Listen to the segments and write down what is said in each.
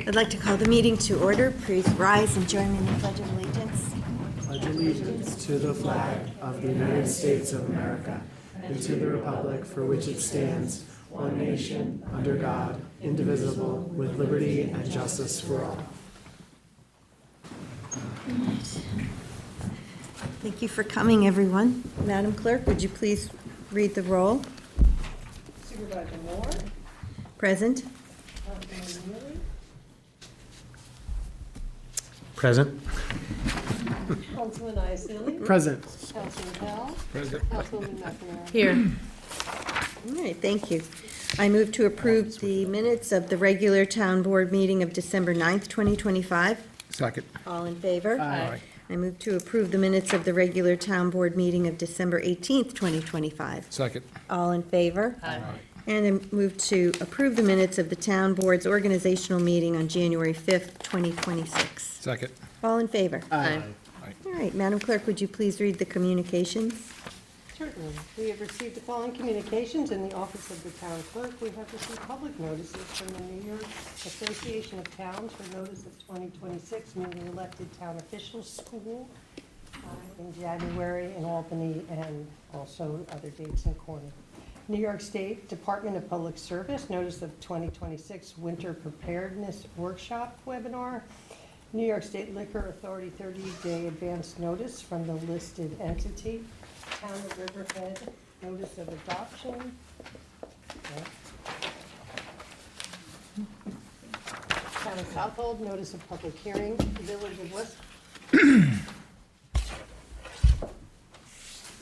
I'd like to call the meeting to order. Please rise and join me in the Pledge of Allegiance. Pledge allegiance to the flag of the United States of America and to the republic for which it stands, one nation, under God, indivisible, with liberty and justice for all. Thank you for coming, everyone. Madam Clerk, would you please read the roll? Supervisor Moore. Present. Councilman Neely. Present. Councilman Iacili. Present. Councilman Hell. Present. Councilwoman McNamara. Here. All right, thank you. I move to approve the minutes of the regular town board meeting of December 9th, 2025. Second. All in favor? Aye. I move to approve the minutes of the regular town board meeting of December 18th, 2025. Second. All in favor? Aye. And I move to approve the minutes of the town board's organizational meeting on January 5th, 2026. Second. All in favor? Aye. All right, Madam Clerk, would you please read the communications? Certainly. We have received the following communications in the office of the town clerk. We have received public notices from the New York Association of Towns for notice of 2026 newly elected town officials school in January in Albany and also other dates in Corning. New York State Department of Public Service notice of 2026 winter preparedness workshop webinar. New York State Liquor Authority 30-day advance notice from the listed entity. Town of Riverhead, notice of adoption. Town of Southold, notice of public hearing.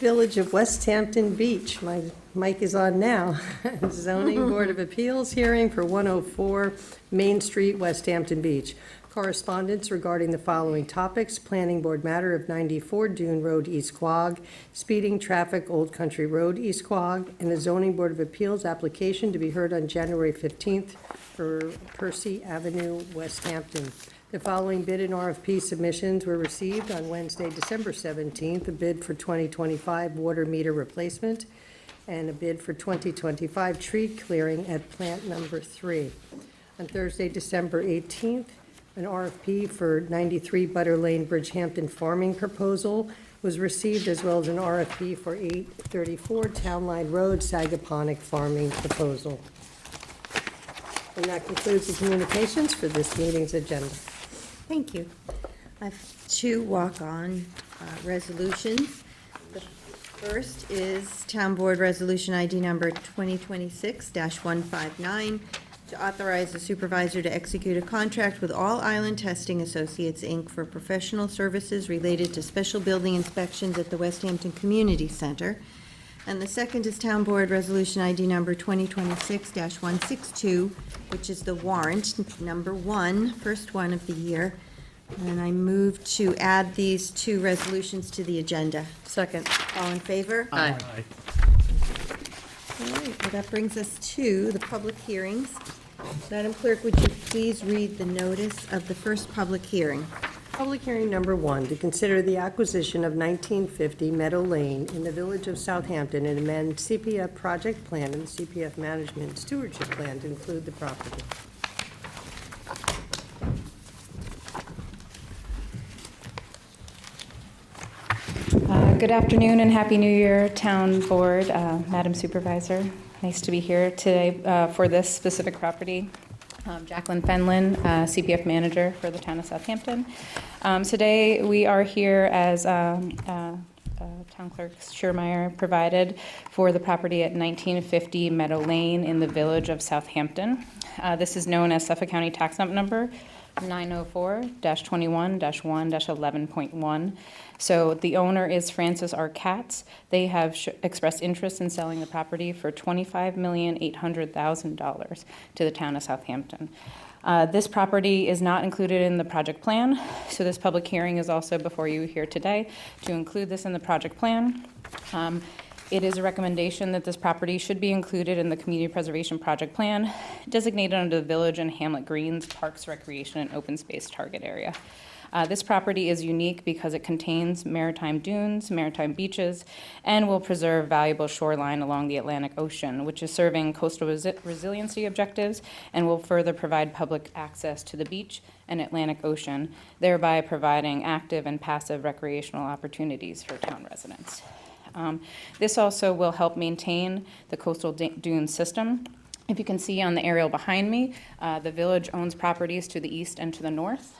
Village of West Hampton Beach, my mic is on now. Zoning Board of Appeals hearing for 104 Main Street, West Hampton Beach. Correspondence regarding the following topics: Planning Board matter of 94 Dune Road, East Quogue, speeding traffic, Old Country Road, East Quogue, and the Zoning Board of Appeals application to be heard on January 15th for Percy Avenue, West Hampton. The following bid and RFP submissions were received on Wednesday, December 17th, a bid for 2025 water meter replacement and a bid for 2025 tree clearing at plant number 3. On Thursday, December 18th, an RFP for 93 Butter Lane, Bridgehampton farming proposal was received, as well as an RFP for 834 Town Line Road, Sagaponack farming proposal. And that concludes the communications for this meeting's agenda. Thank you. I have two walk-on resolutions. The first is Town Board Resolution ID number 2026-159, to authorize the supervisor to execute a contract with All Island Testing Associates, Inc. for professional services related to special building inspections at the West Hampton Community Center. And the second is Town Board Resolution ID number 2026-162, which is the warrant number 1, first one of the year. And I move to add these two resolutions to the agenda. Second. All in favor? Aye. All right, well, that brings us to the public hearings. Madam Clerk, would you please read the notice of the first public hearing? Public hearing number 1, to consider the acquisition of 1950 Meadow Lane in the Village of Southampton and amend CPF project plan and CPF management stewardship plan to include the property. Good afternoon and Happy New Year, Town Board, Madam Supervisor. Nice to be here today for this specific property. Jacqueline Fenlon, CPF Manager for the Town of Southampton. Today we are here as Town Clerk Schurmeyer provided for the property at 1950 Meadow Lane in the Village of Southampton. This is known as Suffolk County Tax Number 904-21-1-11.1. So the owner is Francis R. Katz. They have expressed interest in selling the property for $25,800,000 to the town of Southampton. This property is not included in the project plan, so this public hearing is also before you here today to include this in the project plan. It is a recommendation that this property should be included in the Community Preservation Project Plan, designated under the Village and Hamlet Greens, Parks, Recreation, and Open Space Target Area. This property is unique because it contains maritime dunes, maritime beaches, and will preserve valuable shoreline along the Atlantic Ocean, which is serving coastal resiliency objectives and will further provide public access to the beach and Atlantic Ocean, thereby providing active and passive recreational opportunities for town residents. This also will help maintain the coastal dune system. If you can see on the aerial behind me, the village owns properties to the east and to the north.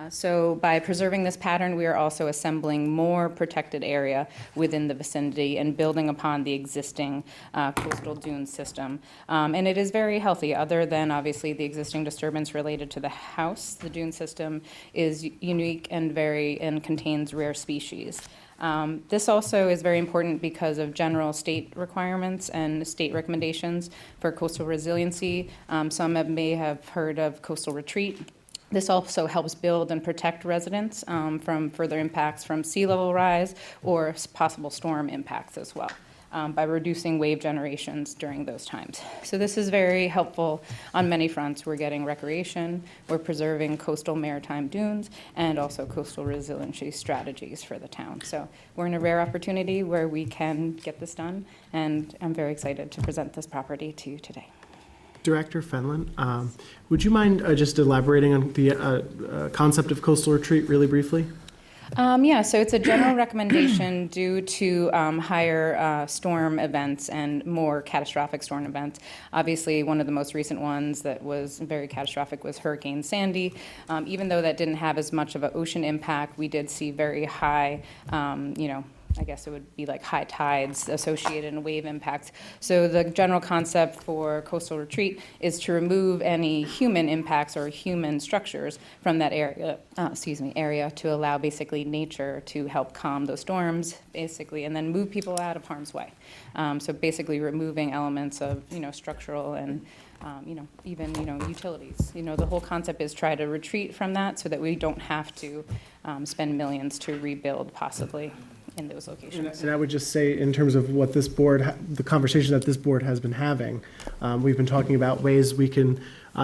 So by preserving this pattern, we are also assembling more protected area within the vicinity and building upon the existing coastal dune system. And it is very healthy, other than obviously the existing disturbance related to the house. The dune system is unique and contains rare species. This also is very important because of general state requirements and state recommendations for coastal resiliency. Some may have heard of coastal retreat. This also helps build and protect residents from further impacts from sea level rise or possible storm impacts as well, by reducing wave generations during those times. So this is very helpful on many fronts. We're getting recreation, we're preserving coastal maritime dunes, and also coastal resiliency strategies for the town. So we're in a rare opportunity where we can get this done, and I'm very excited to present this property to you today. Director Fenlon, would you mind just elaborating on the concept of coastal retreat really briefly? Yeah, so it's a general recommendation due to higher storm events and more catastrophic storm events. Obviously, one of the most recent ones that was very catastrophic was Hurricane Sandy. Even though that didn't have as much of an ocean impact, we did see very high, I guess it would be like high tides associated and wave impacts. So the general concept for coastal retreat is to remove any human impacts or human structures from that area to allow basically nature to help calm those storms, basically, and then move people out of harm's way. So basically removing elements of, structural and even, utilities. The whole concept is try to retreat from that so that we don't have to spend millions to rebuild possibly in those locations. And I would just say, in terms of what this board, the conversation that this board has been having, we've been talking about ways we can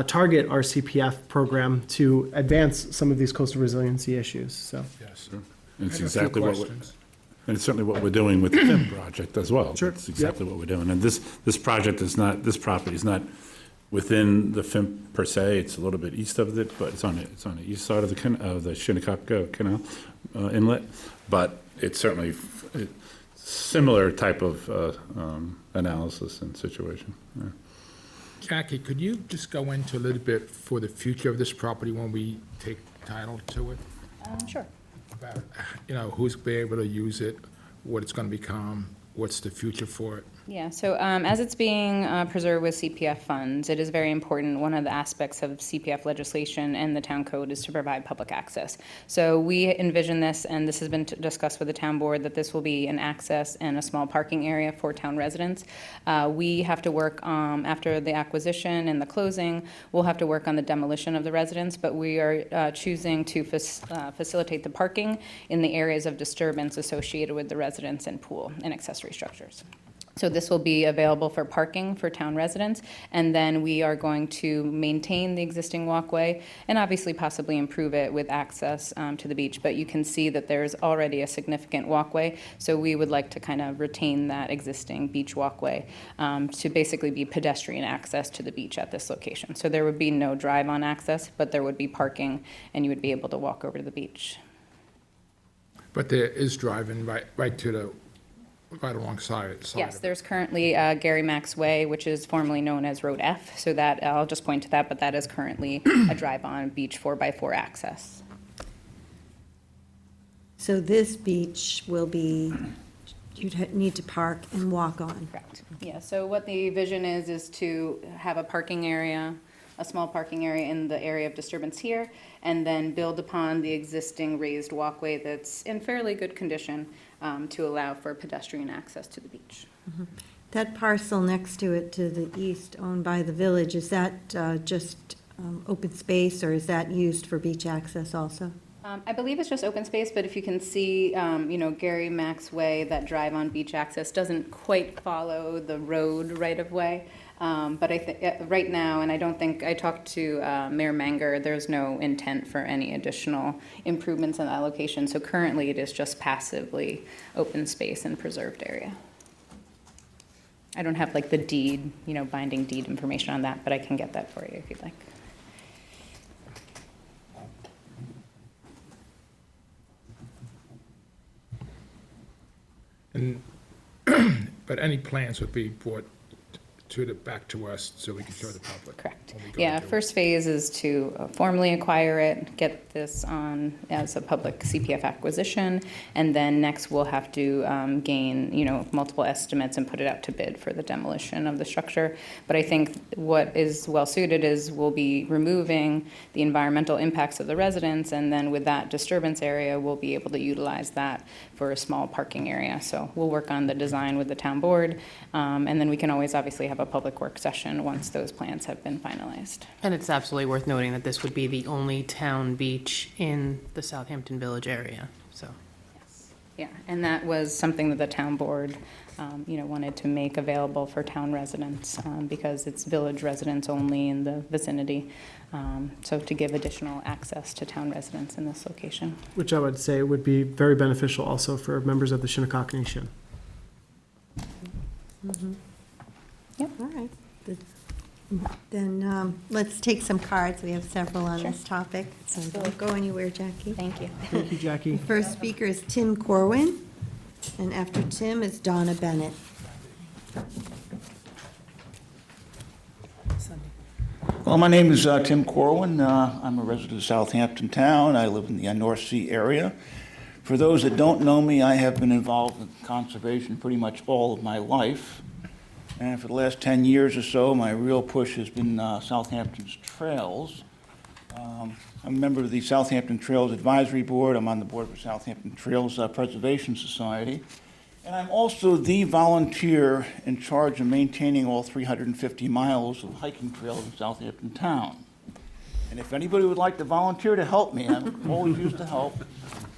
target our CPF program to advance some of these coastal resiliency issues. So, yes, it's exactly what we're, and it's certainly what we're doing with the FIM project as well. Sure. It's exactly what we're doing. And this project is not, this property is not within the FIM per se. It's a little bit east of it, but it's on the east side of the Shinnecock Canal inlet. But it's certainly similar type of analysis and situation. Yeah. Jackie, could you just go into a little bit for the future of this property when we take title to it? Sure. About, who's be able to use it, what it's going to become, what's the future for it? Yeah, so as it's being preserved with CPF funds, it is very important. One of the aspects of CPF legislation and the town code is to provide public access. So we envision this, and this has been discussed with the town board, that this will be an access and a small parking area for town residents. We have to work after the acquisition and the closing, we'll have to work on the demolition of the residence, but we are choosing to facilitate the parking in the areas of disturbance associated with the residence and pool and accessory structures. So this will be available for parking for town residents, and then we are going to maintain the existing walkway and obviously possibly improve it with access to the beach. But you can see that there's already a significant walkway, so we would like to kind of retain that existing beach walkway to basically be pedestrian access to the beach at this location. So there would be no drive-on access, but there would be parking, and you would be able to walk over to the beach. But there is driving right alongside it. Yes, there's currently Gary Max Way, which is formerly known as Road F. So that, I'll just point to that, but that is currently a drive-on beach 4x4 access. So this beach will be, you'd need to park and walk on. Correct. Yeah, so what the vision is to have a parking area, a small parking area in the area of disturbance here, and then build upon the existing raised walkway that's in fairly good condition to allow for pedestrian access to the beach. Mm-hmm. That parcel next to it to the east owned by the village, is that just open space, or is that used for beach access also? I believe it's just open space, but if you can see, Gary Max Way, that drive-on beach access doesn't quite follow the road right-of-way. But I think, right now, and I don't think, I talked to Mayor Manger, there's no intent for any additional improvements in that location. So currently, it is just passively open space and preserved area. I don't have like the deed, binding deed information on that, but I can get that for you if you'd like. And, but any plans would be brought back to us so we can show the public. Correct. when we go Yeah, into it. first phase is to formally acquire it, get this on as a public CPF acquisition, and then next we'll have to gain, multiple estimates and put it out to bid for the demolition of the structure. But I think what is well suited is we'll be removing the environmental impacts of the residents, and then with that disturbance area, we'll be able to utilize that for a small parking area. So we'll work on the design with the town board, and then we can always obviously have a public work session once those plans have been finalized. And it's absolutely worth noting that this would be the only town beach in the Southampton Village area, so. Yeah, and that was something that the town board, wanted to make available for town residents, because it's village residents only in the vicinity. So to give additional access to town residents in this location. Which I would say would be very beneficial also for members of the Shinnecock Nation. All right. Then let's take some cards. We have several on Sure. this topic, so don't go anywhere, Jackie. Thank you. Thank you, Jackie. First speaker is Tim Corwin, and after Tim is Donna Bennett. Well, my name is Tim Corwin. I'm a resident of Southampton Town. I live in the North Sea area. For those that don't know me, I have been involved in conservation pretty much all of my life. And for the last 10 years or so, my real push has been Southampton's trails. I'm a member of the Southampton Trails Advisory Board. I'm on the board for Southampton Trails Preservation Society. And I'm also the volunteer in charge of maintaining all 350 miles of hiking trails in Southampton Town. And if anybody would like to volunteer to help me, I'm always used to help. You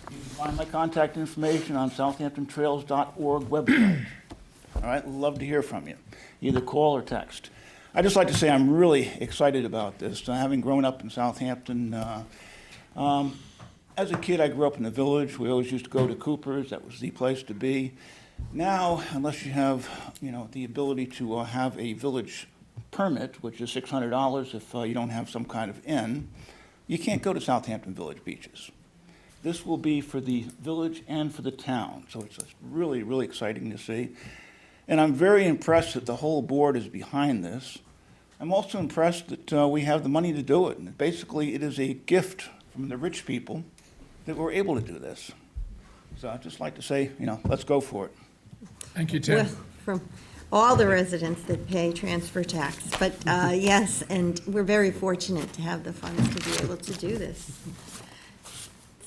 can find my contact information on southamptontrails.org website. All right, love to hear from you, either call or text. I'd just like to say I'm really excited about this. Having grown up in Southampton, as a kid, I grew up in the village. We always used to go to Cooper's. That was the place to be. Now, unless you have, the ability to have a village permit, which is $600 if you don't have some kind of inn, you can't go to Southampton Village beaches. This will be for the village and for the town, so it's really, really exciting to see. And I'm very impressed that the whole board is behind this. I'm also impressed that we have the money to do it. And basically, it is a gift from the rich people that we're able to do this. So I'd just like to say, let's go for it. Thank you, Tim. Well, from all the residents that pay transfer tax. But yes, and we're very fortunate to have the funds to be able to do this.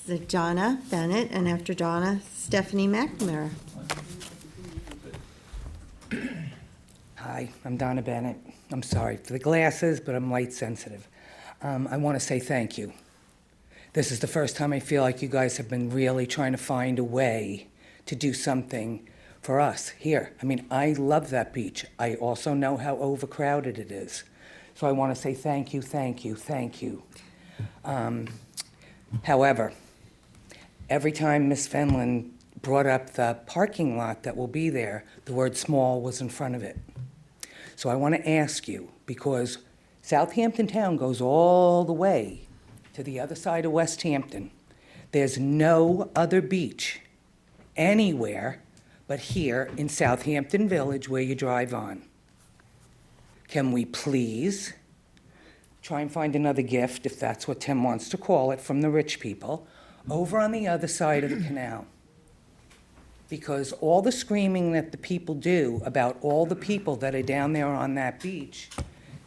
So Donna Bennett, and after Donna, Stephanie McNamara. Hi, I'm Donna Bennett. I'm sorry for the glasses, but I'm light sensitive. I want to say thank you. This is the first time I feel like you guys have been really trying to find a way to do something for us here. I mean, I love that beach. I also know how overcrowded it is. So I want to say thank you, thank you, thank you. However, every time Ms. Fenlon brought up the parking lot that will be there, the word small was in front of it. So I want to ask you, because Southampton Town goes all the way to the other side of West Hampton. There's no other beach anywhere but here in Southampton Village where you drive on. Can we please try and find another gift, if that's what Tim wants to call it, from the rich people, over on the other side of the canal? Because all the screaming that the people do about all the people that are down there on that beach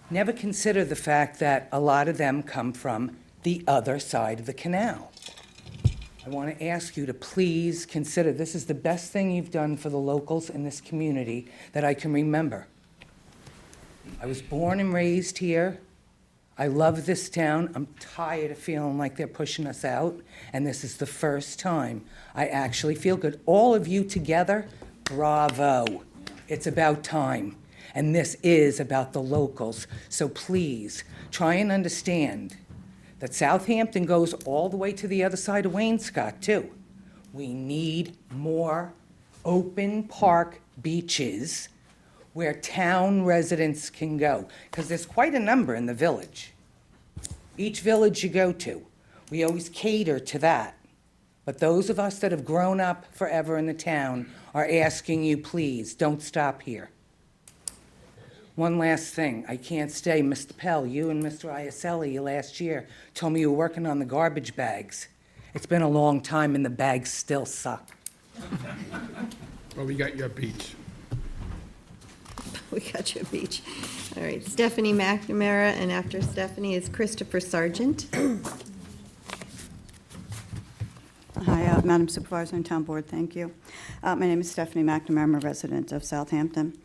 never consider the fact that a lot of them come from the other side of the canal. I want to ask you to please consider, this is the best thing you've done for the locals in this community that I can remember. I was born and raised here. I love this town. I'm tired of feeling like they're pushing us out, and this is the first time I actually feel good. All of you together, bravo. It's about time. And this is about the locals. So please, try and understand that Southampton goes all the way to the other side of Wainscott, too. We need more open park beaches where town residents can go, because there's quite a number in the village. Each village you go to, we always cater to that. But those of us that have grown up forever in the town are asking you, please, don't stop here. One last thing, I can't stay. Mr. Pell, you and Mr. Iaselli last year told me you were working on the garbage bags. It's been a long time and the bags still suck. Well, we got your beach. We got your beach. All right, Stephanie McNamara, and after Stephanie is Christopher Sargent. Hi, Madam Supervisor and Town Board, thank you. My name is Stephanie McNamara, I'm a resident of Southampton.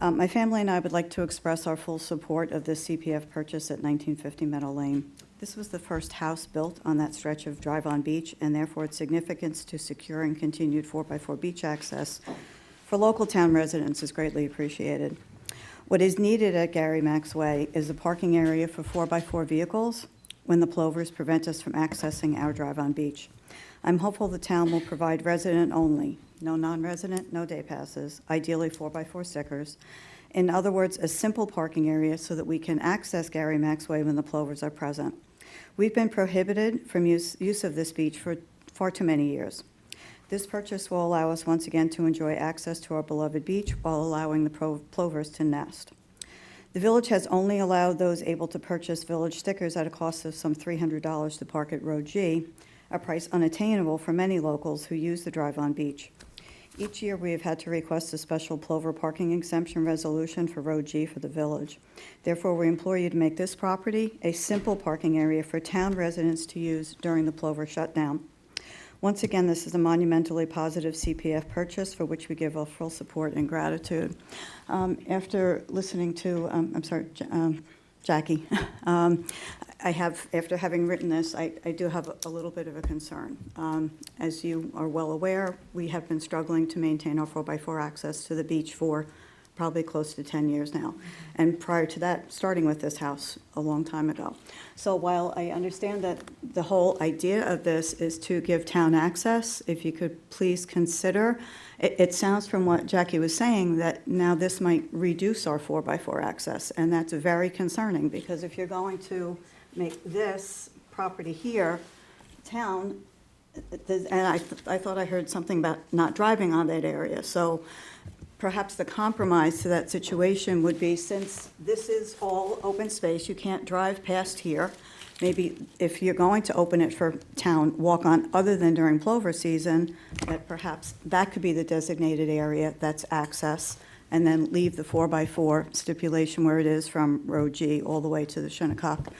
My family and I would like to express our full support of this CPF purchase at 1950 Meadow Lane. This was the first house built on that stretch of drive-on beach, and therefore its significance to securing continued 4x4 beach access for local town residents is greatly appreciated. What is needed at Gary Max Way is a parking area for 4x4 vehicles when the plovers prevent us from accessing our drive-on beach. I'm hopeful the town will provide resident only, no non-resident, no day passes, ideally 4x4 stickers. In other words, a simple parking area so that we can access Gary Max Way when the plovers are present. We've been prohibited from use of this beach for far too many years. This purchase will allow us once again to enjoy access to our beloved beach while allowing the plovers to nest. The village has only allowed those able to purchase village stickers at a cost of some $300 to park at Road G, a price unattainable for many locals who use the drive-on beach. Each year, we have had to request a special plover parking exemption resolution for Road G for the village. Therefore, we implore you to make this property a simple parking area for town residents to use during the plover shutdown. Once again, this is a monumentally positive CPF purchase for which we give our full support and gratitude. After listening to, Jackie, after having written this, I do have a little bit of a concern. As you are well aware, we have been struggling to maintain our 4x4 access to the beach for probably close to 10 years now. And prior to that, starting with this house a long time ago. So while I understand that the whole idea of this is to give town access, if you could please consider, it sounds from what Jackie was saying that now this might reduce our 4x4 access. And that's very concerning, because if you're going to make this property here town, and I thought I heard something about not driving on that area. So perhaps the compromise to that situation would be, since this is all open space, you can't drive past here. Maybe if you're going to open it for town walk-on other than during plover season, that perhaps that could be the designated area that's access, and then leave the 4x4 stipulation where it is from Road G all the way to the Shinnecock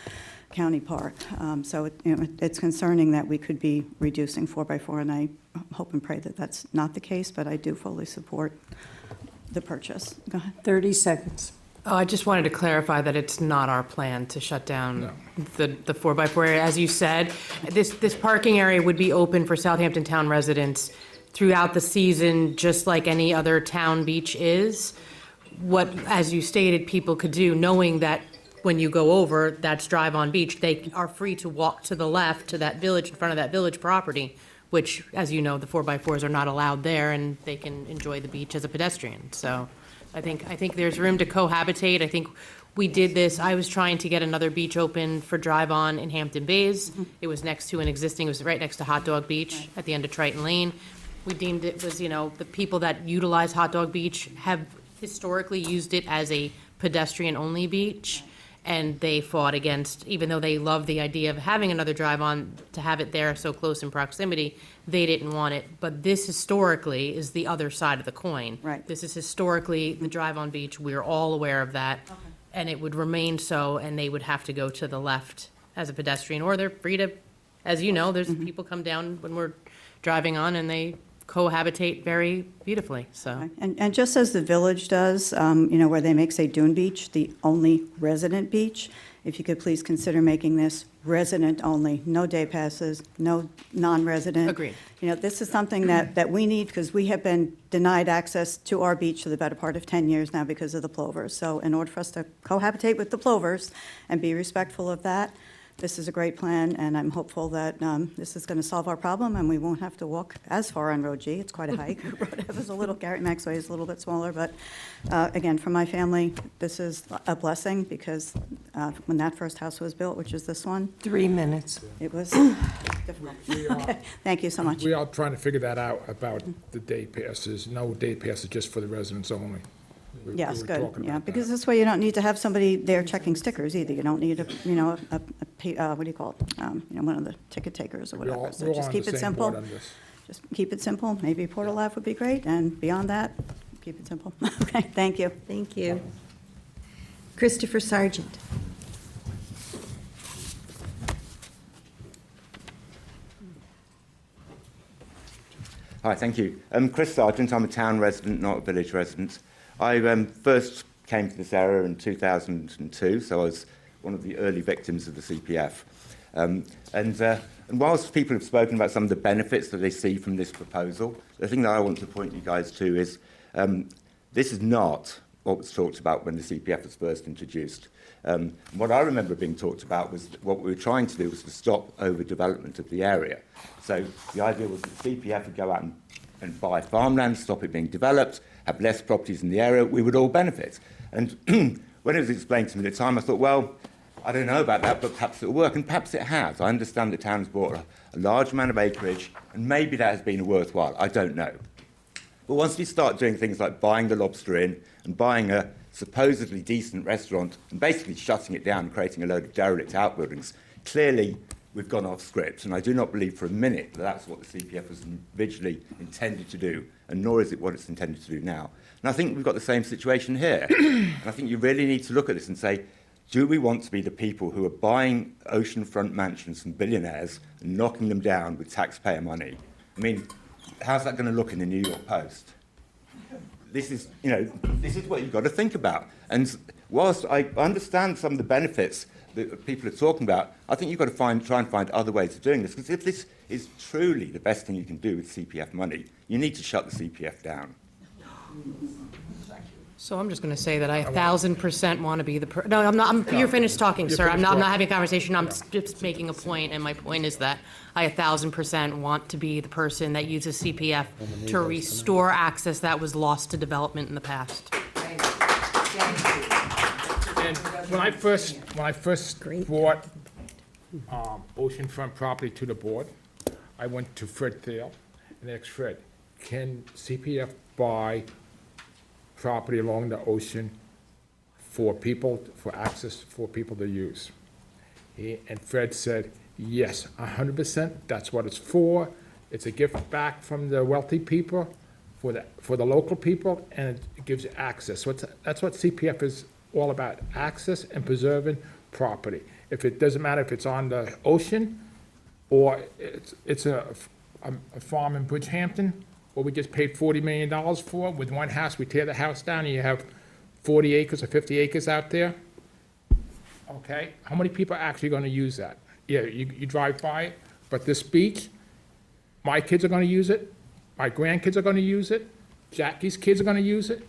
County Park. So it's concerning that we could be reducing 4x4, and I hope and pray that that's not the case, but I do fully support the purchase. Go ahead. 30 seconds. Oh, I just wanted to clarify that it's not our plan to shut down the 4x4 area. As you said, this parking area would be open for Southampton town residents throughout the season, just like any other town beach is. What, as you stated, people could do, knowing that when you go over, that's drive-on beach, they are free to walk to the left to that village, in front of that village property, which, as you know, the 4x4s are not allowed there, and they can enjoy the beach as a pedestrian. So I think there's room to cohabitate. I think we did this, I was trying to get another beach open for drive-on in Hampton Bays. It was next to an existing, it was right next to Hot Dog Beach at the end of Triton Lane. We deemed it was, the people that utilize Hot Dog Beach have historically used it as a pedestrian-only beach. And they fought against, even though they love the idea of having another drive-on, to have it there so close in proximity, they didn't want it. But this historically is the other side of the coin. Right. This is historically the drive-on beach. We're all aware of that. Okay. And it would remain so, and they would have to go to the left as a pedestrian, or they're free to, as you know, there's people come down when we're driving on, and they cohabitate very beautifully, so. And just as the village does, where they make, say, Dune Beach, the only resident beach, if you could please consider making this resident only, no day passes, no non-resident. Agreed. You know, this is something that we need because we have been denied access to our beach for the better part of 10 years now because of the plovers. So in order for us to cohabitate with the plovers and be respectful of that, this is a great plan, and I'm hopeful that this is going to solve our problem, and we won't have to walk as far on Road G. It's quite a hike. Road F is a little, Garrett Maxway is a little bit smaller, but again, for my family, this is a blessing, because when that first house was built, which is this one, 3 minutes. it was difficult. We are- Okay, thank you so much. We are trying to figure that out about the day passes, no day passes, just for the residents only. We Yes, were good, talking yeah, about because that. this way you don't need to have somebody there checking stickers either. You don't need what do you call it? One of the ticket takers or We're all- whatever. So we're all just on keep the it same board simple. on this. Just keep it simple. Maybe Portal Ave would be great, and beyond that, keep it simple. Okay, thank you. Thank you. Christopher Sargent. Hi, thank you. Chris Sargent, I'm a town resident, not a village resident. I first came to this area in 2002, so I was one of the early victims of the CPF. And whilst people have spoken about some of the benefits that they see from this proposal, the thing that I want to point you guys to is this is not what was talked about when the CPF was first introduced. What I remember being talked about was what we were trying to do was to stop overdevelopment of the area. So the idea was that the CPF would go out and buy farmland, stop it being developed, have less properties in the area, we would all benefit. And when it was explained to me at the time, I thought, well, I don't know about that, but perhaps it'll work, and perhaps it has. I understand the town's bought a large amount of acreage, and maybe that has been worthwhile. I don't know. But once we start doing things like buying the Lobster Inn and buying a supposedly decent restaurant and basically shutting it down and creating a load of derelict outbuildings, clearly we've gone off script. And I do not believe for a minute that that's what the CPF was originally intended to do, and nor is it what it's intended to do now. And I think we've got the same situation here. And I think you really need to look at this and say, do we want to be the people who are buying oceanfront mansions from billionaires and knocking them down with taxpayer money? I mean, how's that going to look in the New York Post? This is what you've got to think about. And whilst I understand some of the benefits that people are talking about, I think you've got to try and find other ways of doing this. Because if this is truly the best thing you can do with CPF money, you need to shut the CPF down. So I'm just going to say that I 1,000% want to be the no, I'm not. You're finished talking, sir. I'm not having a conversation. I'm just making a point, and my point is that I 1,000% want to be the person that uses CPF to restore access that was lost to development in the past. And when I first brought oceanfront property to the board, I went to Fred Thiel and asked Fred, can CPF buy property along the ocean for people, for access for people to use? And Fred said, yes, 100%, that's what it's for. It's a gift back from the wealthy people for the local people, and it gives you access. So that's what CPF is all about, access and preserving property. If it doesn't matter if it's on the ocean or it's a farm in Bridgehampton, where we just paid $40 million for, with one house, we tear the house down and you have 40 acres or 50 acres out there. Okay, how many people are actually gonna use that? Yeah, you drive by it, but this beach, my kids are gonna use it, my grandkids are gonna use it, Jackie's kids are gonna use it,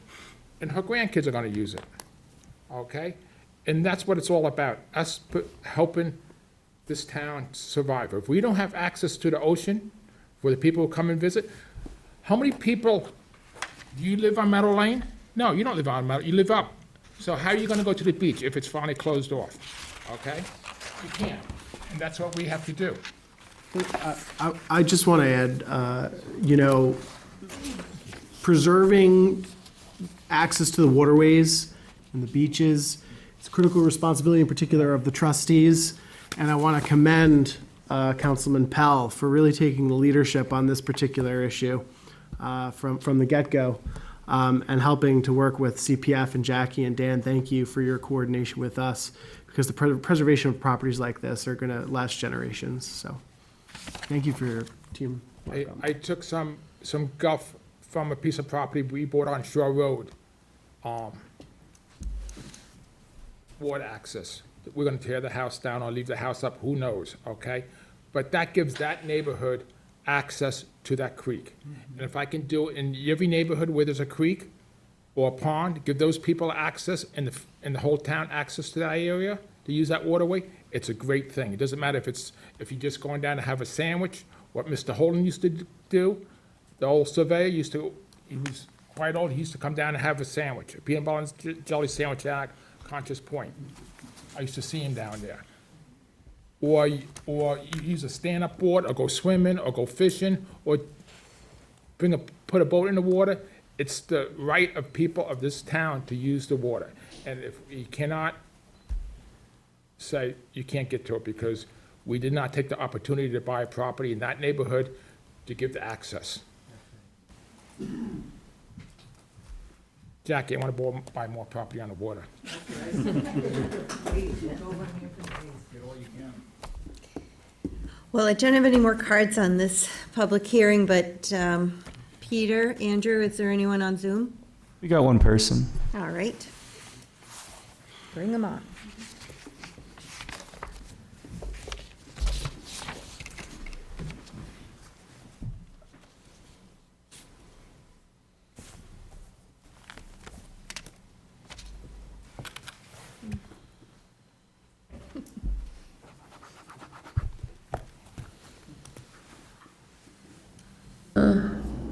and her grandkids are gonna use it, okay? And that's what it's all about, us helping this town survive. If we don't have access to the ocean for the people who come and visit, how many people, do you live on Meadow Lane? No, you don't live on Meadow, you live up. So how are you gonna go to the beach if it's finally closed off, okay? You can't, and that's what we have to do. I just want to add, preserving access to the waterways and the beaches, it's a critical responsibility in particular of the trustees. And I want to commend Councilman Pell for really taking the leadership on this particular issue from the get-go and helping to work with CPF and Jackie and Dan. Thank you for your coordination with us, because the preservation of properties like this are going to last generations. So thank you for your team. I took some guff from a piece of property we bought on Shore Road. Water access. we're gonna tear the house down or leave the house up, who knows, okay? But that gives that neighborhood access to that creek. And if I can do it in every neighborhood where there's a creek or a pond, give those people access and the whole town access to that area to use that waterway, it's a great thing. It doesn't matter if you're just going down to have a sandwich, what Mr. Holden used to do, the old surveyor he was quite old, he used to come down and have a sandwich, a peanut butter and jelly sandwich at Conscious Point. I used to see him down there. Or you use a stand-up board, or go swimming, or go fishing, or put a boat in the water. It's the right of people of this town to use the water. And if you cannot say you can't get to it, because we did not take the opportunity to buy a property in that neighborhood to give the access. Jackie, I want to buy more property on the water. Well, I don't have any more cards on this public hearing, but Peter, Andrew, is there anyone on Zoom? We got one person. All right. Bring them on.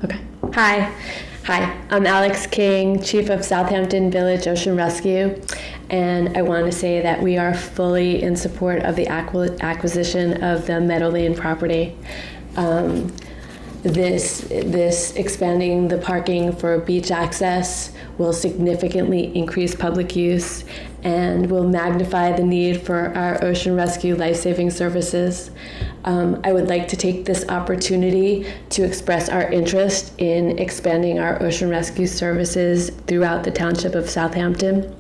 Okay. Hi. I'm Alex King, Chief of Southampton Village Ocean Rescue, and I want to say that we are fully in support of the acquisition of the Meadowlane property. This expanding the parking for beach access will significantly increase public use and will magnify the need for our ocean rescue life-saving services. I would like to take this opportunity to express our interest in expanding our ocean rescue services throughout the township of Southampton.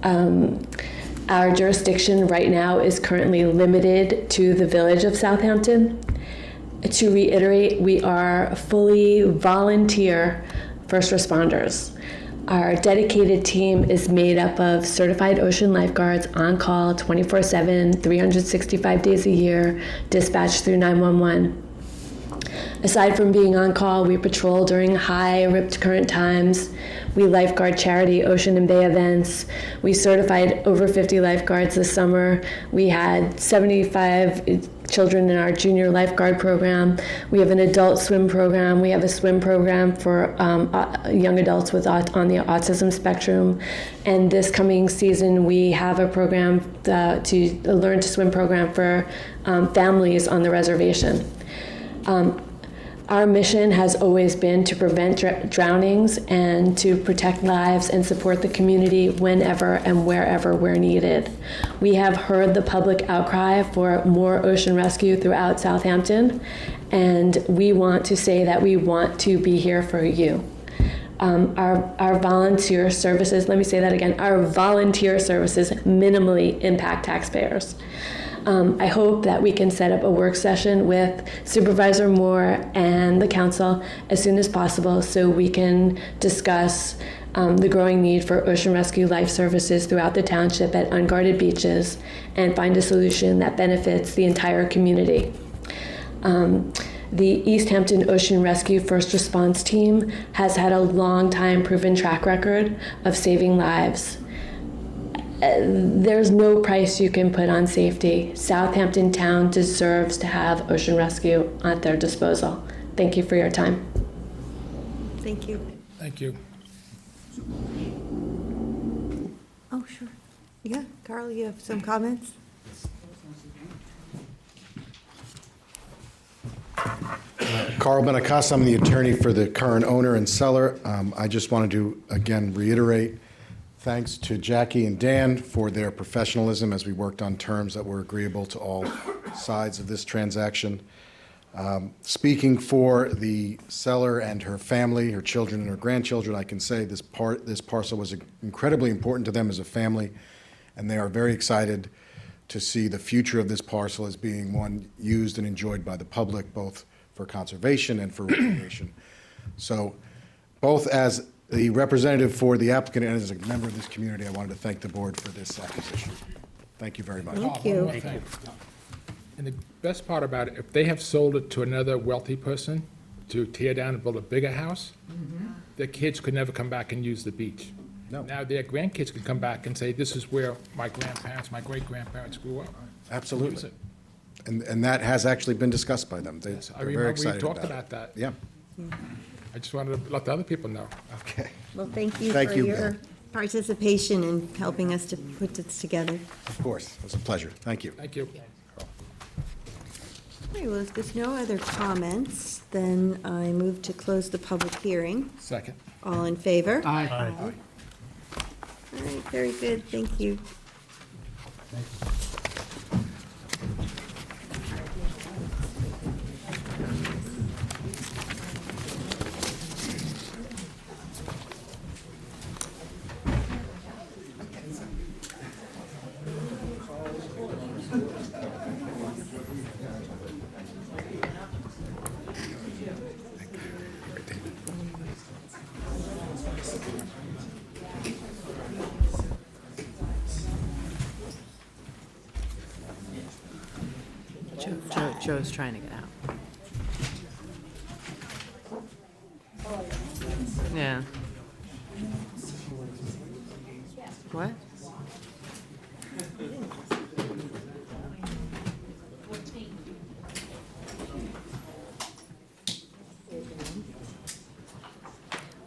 Our jurisdiction right now is currently limited to the village of Southampton. To reiterate, we are fully volunteer first responders. Our dedicated team is made up of certified ocean lifeguards on call 24/7, 365 days a year, dispatched through 911. Aside from being on call, we patrol during high ripped current times. We lifeguard charity ocean and bay events. We certified over 50 lifeguards this summer. We had 75 children in our junior lifeguard program. We have an adult swim program. We have a swim program for young adults on the autism spectrum. And this coming season, we have a program to learn to swim program for families on the reservation. Our mission has always been to prevent drownings and to protect lives and support the community whenever and wherever we're needed. We have heard the public outcry for more ocean rescue throughout Southampton, and we want to say that we want to be here for you. Our volunteer services, let me say that again, our volunteer services minimally impact taxpayers. I hope that we can set up a work session with Supervisor Moore and the council as soon as possible so we can discuss the growing need for ocean rescue life services throughout the township at unguarded beaches and find a solution that benefits the entire community. The East Hampton Ocean Rescue First Response Team has had a long time proven track record of saving lives. There's no price you can put on safety. Southampton Town deserves to have ocean rescue at their disposal. Thank you for your time. Thank you. Thank you. Oh, sure. Yeah, Carl, you have some comments? Carl Benacasa, I'm the attorney for the current owner and seller. I just wanted to, again, reiterate thanks to Jackie and Dan for their professionalism as we worked on terms that were agreeable to all sides of this transaction. Speaking for the seller and her family, her children and her grandchildren, I can say this parcel was incredibly important to them as a family, and they are very excited to see the future of this parcel as being one used and enjoyed by the public, both for conservation and for recreation. So both as the representative for the applicant and as a member of this community, I wanted to thank the board for this acquisition. Thank you very much. Thank One you. more thing. And the best part about it, if they have sold it to another wealthy person to tear down and build a bigger house, their kids could never come back and use the beach. No. Now their grandkids can come back and say, this is where my grandparents, my great-grandparents grew up. Use Absolutely. it. And that has actually been discussed by them. I They're very remember we excited talked about about it. that. Yeah. I just wanted to let the other people know. Okay. Well, thank you Thank for you, your Bill. participation in helping us to put this together. Of course. It was a pleasure. Thank you. Thank you. All right, well, if there's no other comments, then I move to close the public hearing. Second. All in favor? Aye. All right, very good, thank you. Joe's trying to get out. Yeah. What?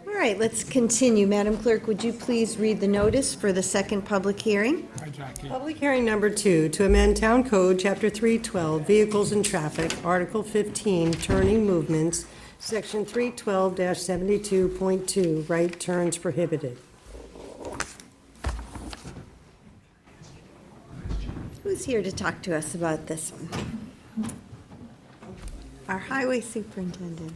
All right, let's continue. Madam Clerk, would you please read the notice for the second public hearing? Hi, Jackie. Public hearing number 2, to amend Town Code, Chapter 312, Vehicles and Traffic, Article 15, Turning Movements, Section 312-72.2, Right Turns Prohibited. Who's here to talk to us about this one? Our highway superintendent.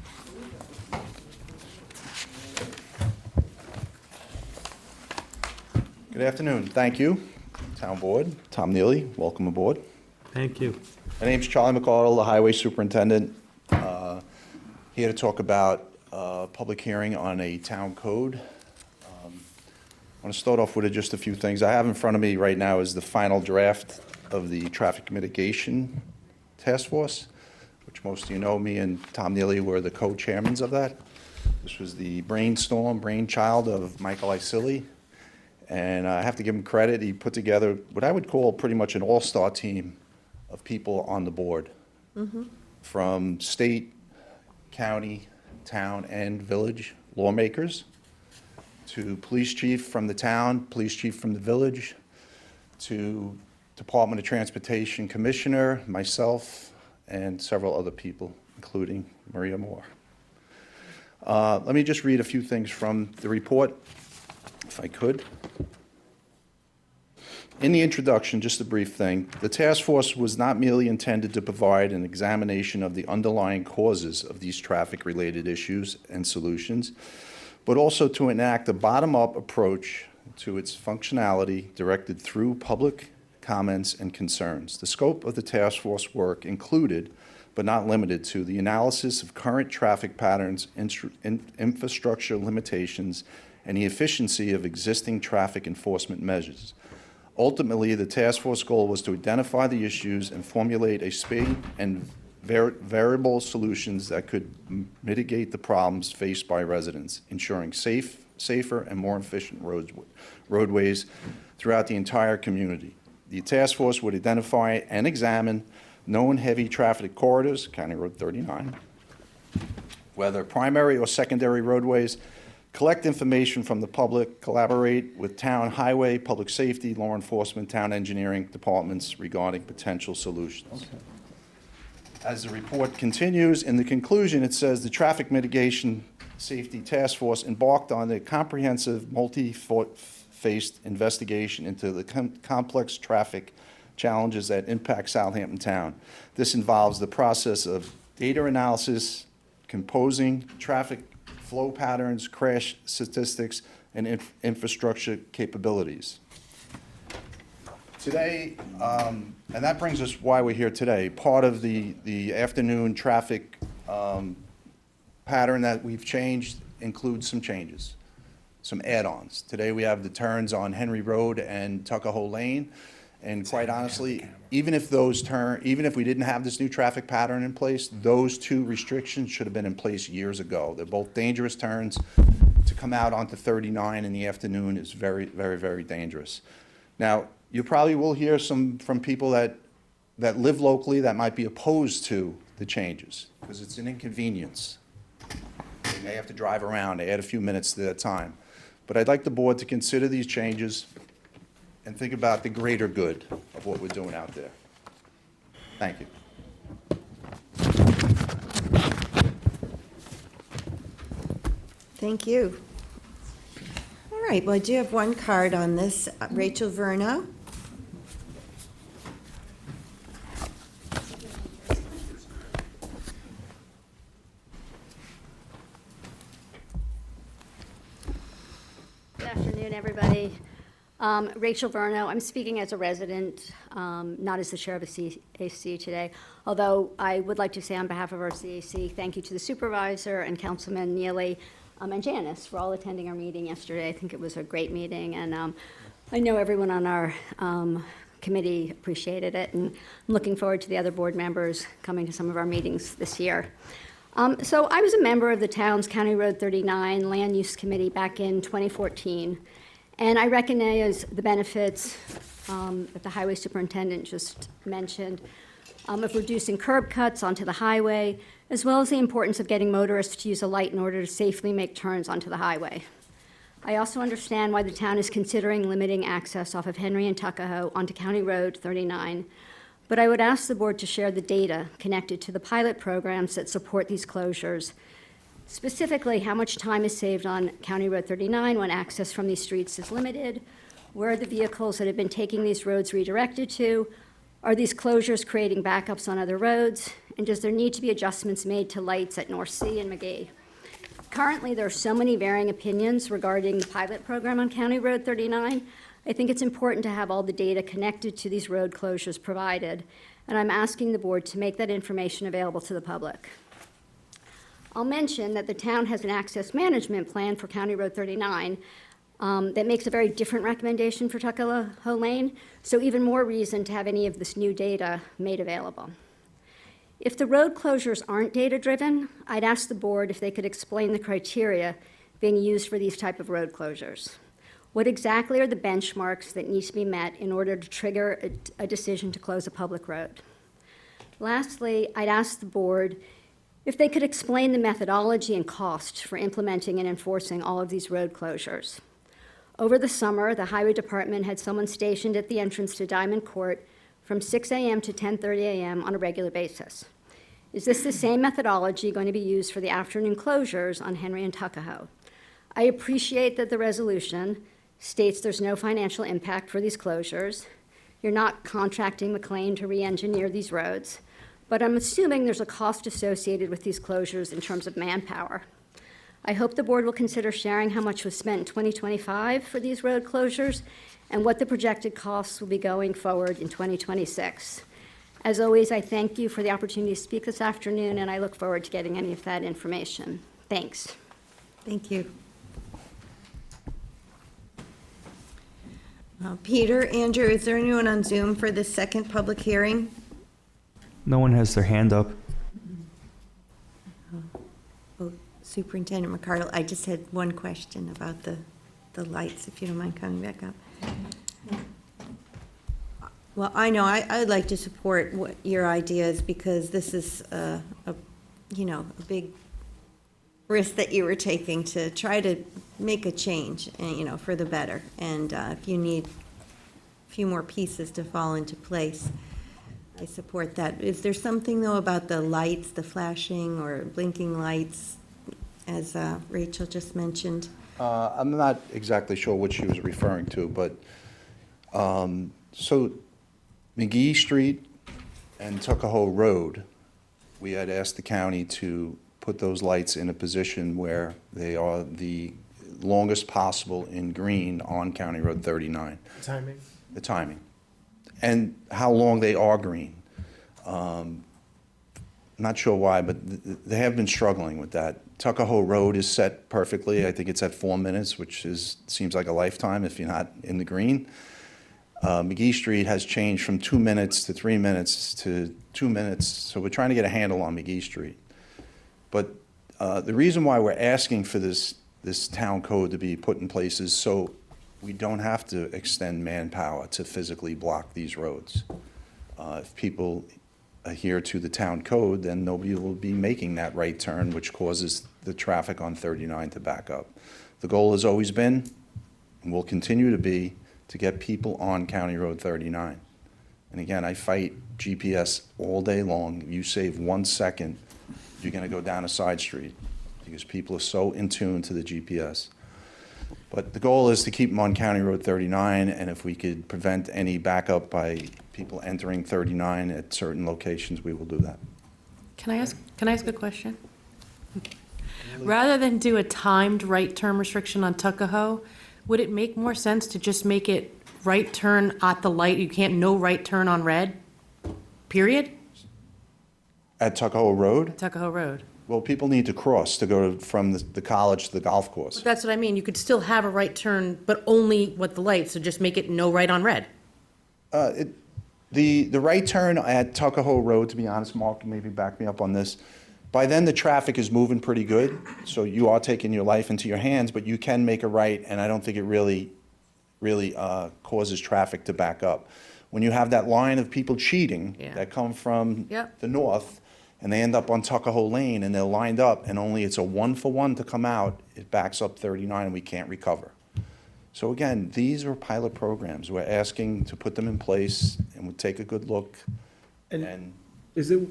Good afternoon. Thank you, Town Board. Tom Neely, welcome aboard. Thank you. My name's Charlie McCardle, the Highway Superintendent. Here to talk about a public hearing on a town code. I want to start off with just a few things. I have in front of me right now is the final draft of the Traffic Mitigation Task Force, which most of you know, me and Tom Neely were the co-chairmans of that. This was the brainchild of Michael Isili. And I have to give him credit. He put together what I would call pretty much an all-star team of people on the board, from state, county, town, and village lawmakers, to police chief from the town, police chief from the village, to Department of Transportation Commissioner, myself, and several other people, including Maria Moore. Let me just read a few things from the report, if I could. In the introduction, just a brief thing, the task force was not merely intended to provide an examination of the underlying causes of these traffic-related issues and solutions, but also to enact a bottom-up approach to its functionality directed through public comments and concerns. The scope of the task force work included, but not limited to, the analysis of current traffic patterns, infrastructure limitations, and the efficiency of existing traffic enforcement measures. Ultimately, the task force goal was to identify the issues and formulate a spade and variable solutions that could mitigate the problems faced by residents, ensuring safer and more efficient roadways throughout the entire community. The task force would identify and examine known heavy traffic corridors, County Road 39, whether primary or secondary roadways, collect information from the public, collaborate with town highway, public safety, law enforcement, town engineering departments regarding potential solutions. Okay. As the report continues, in the conclusion, it says the Traffic Mitigation Safety Task Force embarked on a comprehensive, multi-faced investigation into the complex traffic challenges that impact Southampton Town. This involves the process of data analysis, composing traffic flow patterns, crash statistics, and infrastructure capabilities. Today, and that brings us why we're here today. Part of the afternoon traffic pattern that we've changed includes some changes, some add-ons. Today we have the turns on Henry Road and Tuckahoe Lane, And quite honestly, even if we didn't have this new traffic pattern in place, those two restrictions should have been in place years ago. They're both dangerous turns. To come out onto 39 in the afternoon is very, very, very dangerous. Now, you probably will hear from people that live locally that might be opposed to the changes, because it's an inconvenience. They may have to drive around, they add a few minutes to their time. But I'd like the board to consider these changes and think about the greater good of what we're doing out there. Thank you. Thank you. All right, well, I do have one card on this. Rachel Verno. Good afternoon, everybody. Rachel Verno. I'm speaking as a resident, not as the chair of the CAC today, although I would like to say on behalf of our CAC, thank you to the supervisor and Councilman Neely and Janice for all attending our meeting yesterday. I think it was a great meeting, and I know everyone on our committee appreciated it, and I'm looking forward to the other board members coming to some of our meetings this year. So I was a member of the town's County Road 39 Land Use Committee back in 2014, and I recognize the benefits that the highway superintendent just mentioned of reducing curb cuts onto the highway, as well as the importance of getting motorists to use a light in order to safely make turns onto the highway. I also understand why the town is considering limiting access off of Henry and Tuckahoe onto County Road 39, but I would ask the board to share the data connected to the pilot programs that support these closures. Specifically, how much time is saved on County Road 39 when access from these streets is limited? Where are the vehicles that have been taking these roads redirected to? Are these closures creating backups on other roads? And does there need to be adjustments made to lights at North Sea and McGee? Currently, there are so many varying opinions regarding the pilot program on County Road 39. I think it's important to have all the data connected to these road closures provided, and I'm asking the board to make that information available to the public. I'll mention that the town has an access management plan for County Road 39 that makes a very different recommendation for Tuckahoe Lane, so even more reason to have any of this new data made available. If the road closures aren't data-driven, I'd ask the board if they could explain the criteria being used for these type of road closures. What exactly are the benchmarks that need to be met in order to trigger a decision to close a public road? Lastly, I'd ask the board if they could explain the methodology and cost for implementing and enforcing all of these road closures. Over the summer, the Highway Department had someone stationed at the entrance to Diamond Court from 6 a.m. to 10:30 a.m. on a regular basis. Is this the same methodology going to be used for the afternoon closures on Henry and Tuckahoe? I appreciate that the resolution states there's no financial impact for these closures. You're not contracting McLean to re-engineer these roads, but I'm assuming there's a cost associated with these closures in terms of manpower. I hope the board will consider sharing how much was spent in 2025 for these road closures and what the projected costs will be going forward in 2026. As always, I thank you for the opportunity to speak this afternoon, and I look forward to getting any of that information. Thanks. Thank you. Peter, Andrew, is there anyone on Zoom for the second public hearing? No one has their hand up. Oh, Superintendent McCardle, I just had one question about the lights, if you don't mind coming back up. Well, I know I'd like to support what your ideas, because this is a big risk that you were taking to try to make a change, for the better. And if you need a few more pieces to fall into place, I support that. Is there something, though, about the lights, the flashing or blinking lights, as Rachel just mentioned? I'm not exactly sure what she was referring to, but so McGee Street and Tuckahoe Road, we had asked the county to put those lights in a position where they are the longest possible in green on County Road 39. Timing? The timing. And how long they are green. Not sure why, but they have been struggling with that. Tuckahoe Road is set perfectly. I think it's at 4 minutes, which seems like a lifetime if you're not in the green. McGee Street has changed from 2 minutes to 3 minutes to 2 minutes, so we're trying to get a handle on McGee Street. But the reason why we're asking for this town code to be put in place is so we don't have to extend manpower to physically block these roads. If people adhere to the town code, then nobody will be making that right turn, which causes the traffic on 39 to back up. The goal has always been, and will continue to be, to get people on County Road 39. And again, I fight GPS all day long. You save 1 second, you're going to go down a side street because people are so in tune to the GPS. But the goal is to keep them on County Road 39, and if we could prevent any backup by people entering 39 at certain locations, we will do that. Can I ask a question? Rather than do a timed right turn restriction on Tuckahoe, would it make more sense to just make it right turn at the light? You can't no right turn on red, period? At Tuckahoe Road? Tuckahoe Road. Well, people need to cross to go from the college to the golf course. But that's what I mean. You could still have a right turn, but only with the light, so just make it no right on red. The right turn at Tuckahoe Road, to be honest, Mark can maybe back me up on this, by then the traffic is moving pretty good, so you are taking your life into your hands, but you can make a right, and I don't think it really causes traffic to back up. When you have that line of people cheating that come from the north, and they end up on Tuckahoe Lane, and they're lined up, and only it's a 1-for-1 to come out, it backs up 39, and we can't recover. So again, these are pilot programs. We're asking to put them in place, and we'll take a good look. And Is it,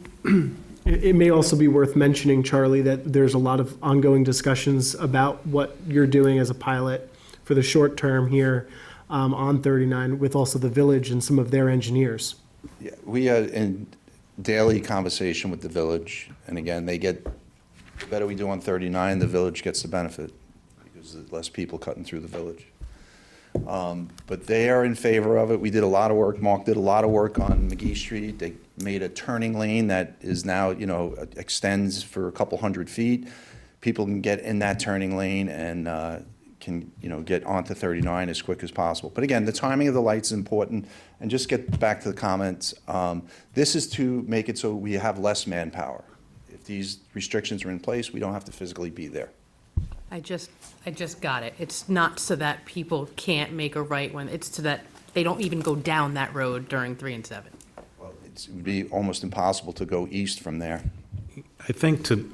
it may also be worth mentioning, Charlie, that there's a lot of ongoing discussions about what you're doing as a pilot for the short term here on 39 with also the village and some of their engineers. yeah, we are in daily conversation with the village, and again, they get, the better we do on 39, the village gets the benefit, because there's less people cutting through the village. But they are in favor of it. We did a lot of work, Mark did a lot of work on McGee Street. They made a turning lane that is now, extends for a couple 100 feet. People can get in that turning lane and can, get onto 39 as quick as possible. But again, the timing of the lights is important. And just get back to the comments. This is to make it so we have less manpower. If these restrictions are in place, we don't have to physically be there. I just got it. It's not so that people can't make a right when, it's so that they don't even go down that road during 3 and 7. Well, it would be almost impossible to go east from there. I think to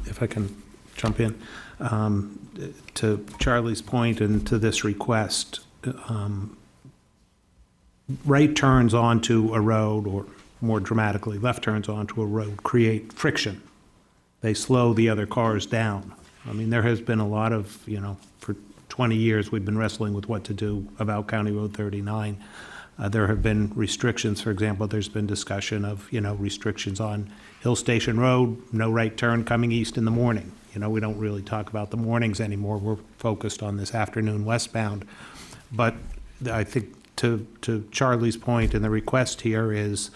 if I can jump in, to Charlie's point and to this request, right turns onto a road, or more dramatically, left turns onto a road, create friction. They slow the other cars down. I mean, there has been a lot of, for 20 years, we've been wrestling with what to do about County Road 39. There have been restrictions. For example, there's been discussion of, restrictions on Hill Station Road, no right turn coming east in the morning. We don't really talk about the mornings anymore. We're focused on this afternoon westbound. But I think to Charlie's point, and the request here is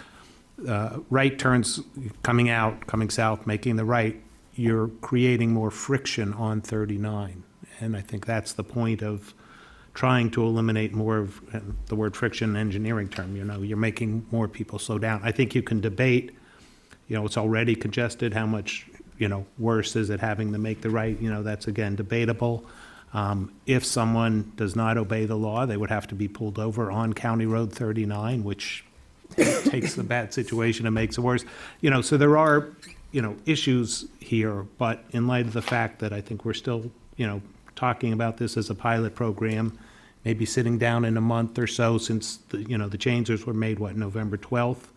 right turns coming south, making the right, you're creating more friction on 39. And I think that's the point of trying to eliminate more of the word friction engineering term. You're making more people slow down. I think you can debate, it's already congested, how much, worse is it having to make the right? That's again debatable. If someone does not obey the law, they would have to be pulled over on County Road 39, which takes the bad situation and makes it worse. So there are, issues here, but in light of the fact that I think we're still, talking about this as a pilot program, maybe sitting down in a month or so since the changes were made, November 12th.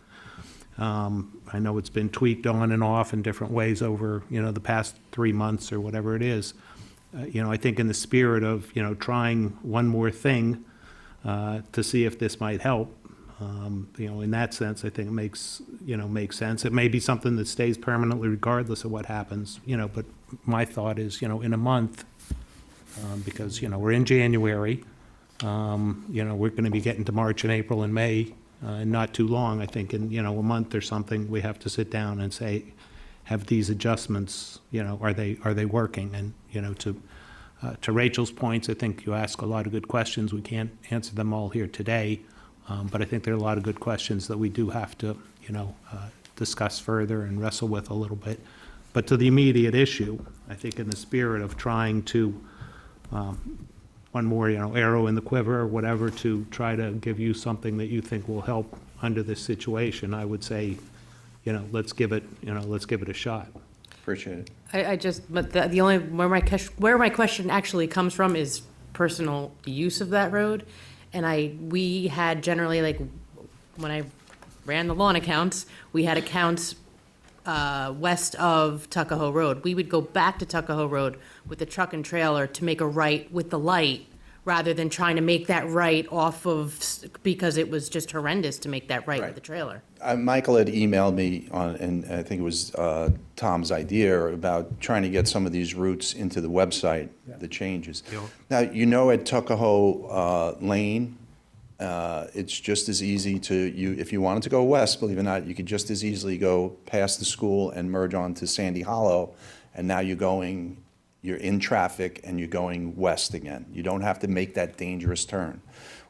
I know it's been tweaked on and off in different ways over, the past 3 months or whatever it is. I think in the spirit of, trying one more thing to see if this might help, in that sense, I think it makes sense. It may be something that stays permanently regardless of what happens, but my thought is, in a month, because, we're in January, we're going to be getting to March and April and May, not too long. I think in, a month or something, we have to sit down and say, have these adjustments, are they working? And, to Rachel's points, I think you ask a lot of good questions. We can't answer them all here today. But I think there are a lot of good questions that we do have to, discuss further and wrestle with a little bit. But to the immediate issue, I think in the spirit of trying to, one more, arrow in the quiver or whatever, to try to give you something that you think will help under this situation, I would say, let's give it a shot. Appreciate it. I just, but the only, where my question actually comes from is personal use of that road. And we had generally, like, when I ran the lawn accounts, we had accounts west of Tuckahoe Road. We would go back to Tuckahoe Road with the truck and trailer to make a right with the light, rather than trying to make that right off of, because it was just horrendous to make that right with the trailer. Michael had emailed me and I think it was Tom's idea about trying to get some of these routes into the website, the changes. Now, at Tuckahoe Lane, it's just as easy if you wanted to go west, believe it or not, you could just as easily go past the school and merge onto Sandy Hollow, and now you're in traffic and you're going west again. You don't have to make that dangerous turn.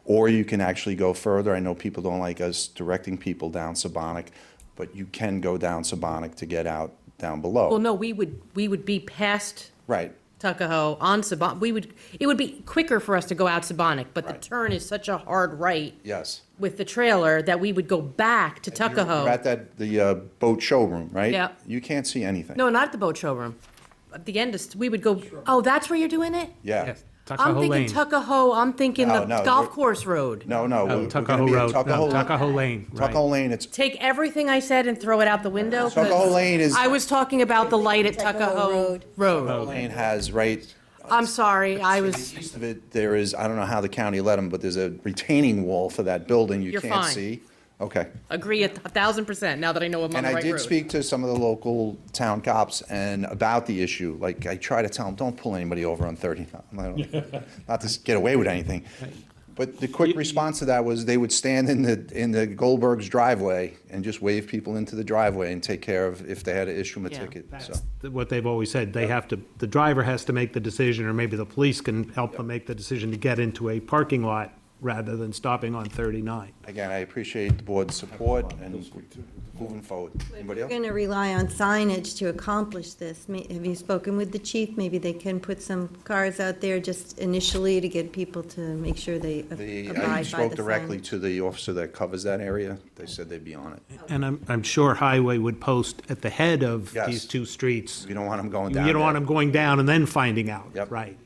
Or you can actually go further. I know people don't like us directing people down Sabonic, but you can go down Sabonic to get out down below. Well, no, we would be past Right. Tuckahoe on Sabonic. It would be quicker for us to go out Sabonic, but the turn is such a hard right. Yes. With the trailer that we would go back to Tuckahoe. You're at the boat showroom, right? Yeah. You can't see anything. No, not at the boat showroom. At the end, we would go, oh, that's where you're doing it? Yeah. I'm thinking Tuckahoe, I'm thinking the golf course road. No, Tuckahoe Road, Tuckahoe Lane, right. Tuckahoe Lane, it's Take everything I said and throw it out the window. 'cause Tuckahoe Lane is- I was talking about the light at Tuckahoe Road. Tuckahoe Lane has I'm sorry, I was, east of it, there is, I don't know how the county let them, but there's a retaining wall for that building you You're can't fine. see. Okay. agree 1,000% now that I know I'm on And the I right did road. speak to some of the local town cops and about the issue. Like, I try to tell them, don't pull anybody over on 30, not to get away with anything. But the quick response to that was they would stand in the Goldberg's driveway and just wave people into the driveway and take care of if they had to issue them a ticket. So What they've always said, the driver has to make the decision, or maybe the police can help them make the decision to get into a parking lot rather than stopping on 39. again, I appreciate the board's support and moving forward. Anybody We're else? going to rely on signage to accomplish this. Have you spoken with the chief? Maybe they can put some cars out there just initially to get people to make sure they abide by I the spoke directly signage. to the officer that covers that area. They said they'd be on it. And I'm sure Highway would post at the head of Yes. these two streets. You don't want them going down You don't want there. them going down and then finding out. Yep. Right.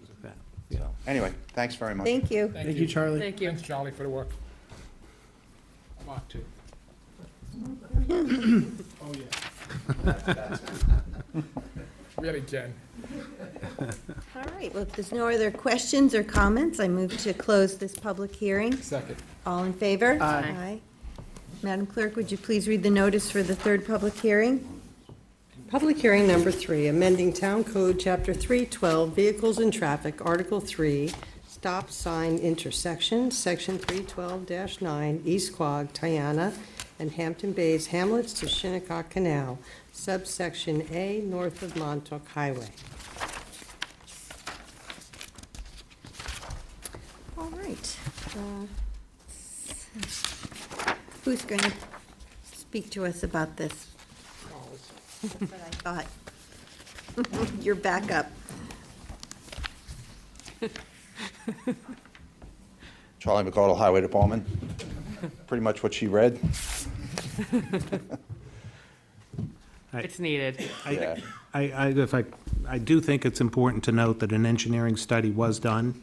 So, anyway, thanks very much. Thank you. Thank you, Charlie. Thank you. Thanks, Charlie, for the work. I'm on too. Really, Jen? All right, well, if there's no other questions or comments, I move to close this public hearing. Second. All in favor? Aye. Madam Clerk, would you please read the notice for the third public hearing? Public hearing number 3, amending Town Code, Chapter 312, Vehicles and Traffic, Article 3, Stop Sign Intersection, Section 312-9, East Quogue, Tiana, and Hampton Bays Hamlets to Shinnecock Canal, subsection A, north of Montauk Highway. All right. Who's going to speak to us about this? That's what I thought. You're back up. Charlie McCardle, Highway Department. Pretty much what she read. It's needed. Yeah. I do think it's important to note that an engineering study was done.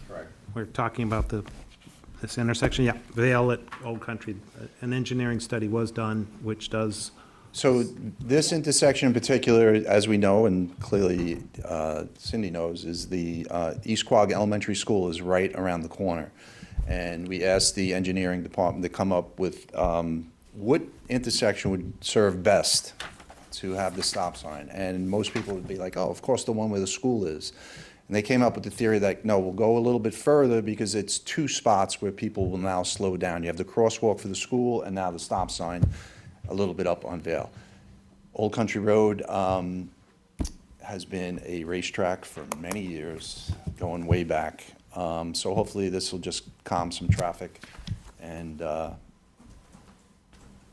Correct. We're talking about this intersection, yeah, Vale at Old Country. An engineering study was done, which does. So this intersection in particular, as we know, and clearly Cindy knows, is the East Quogue Elementary School is right around the corner. And we asked the engineering department to come up with what intersection would serve best to have the stop sign. And most people would be like, oh, of course, the one where the school is. And they came up with the theory that, no, we'll go a little bit further because it's two spots where people will now slow down. You have the crosswalk for the school and now the stop sign a little bit up on Vale. Old Country Road has been a racetrack for many years, going way back. So hopefully this will just calm some traffic And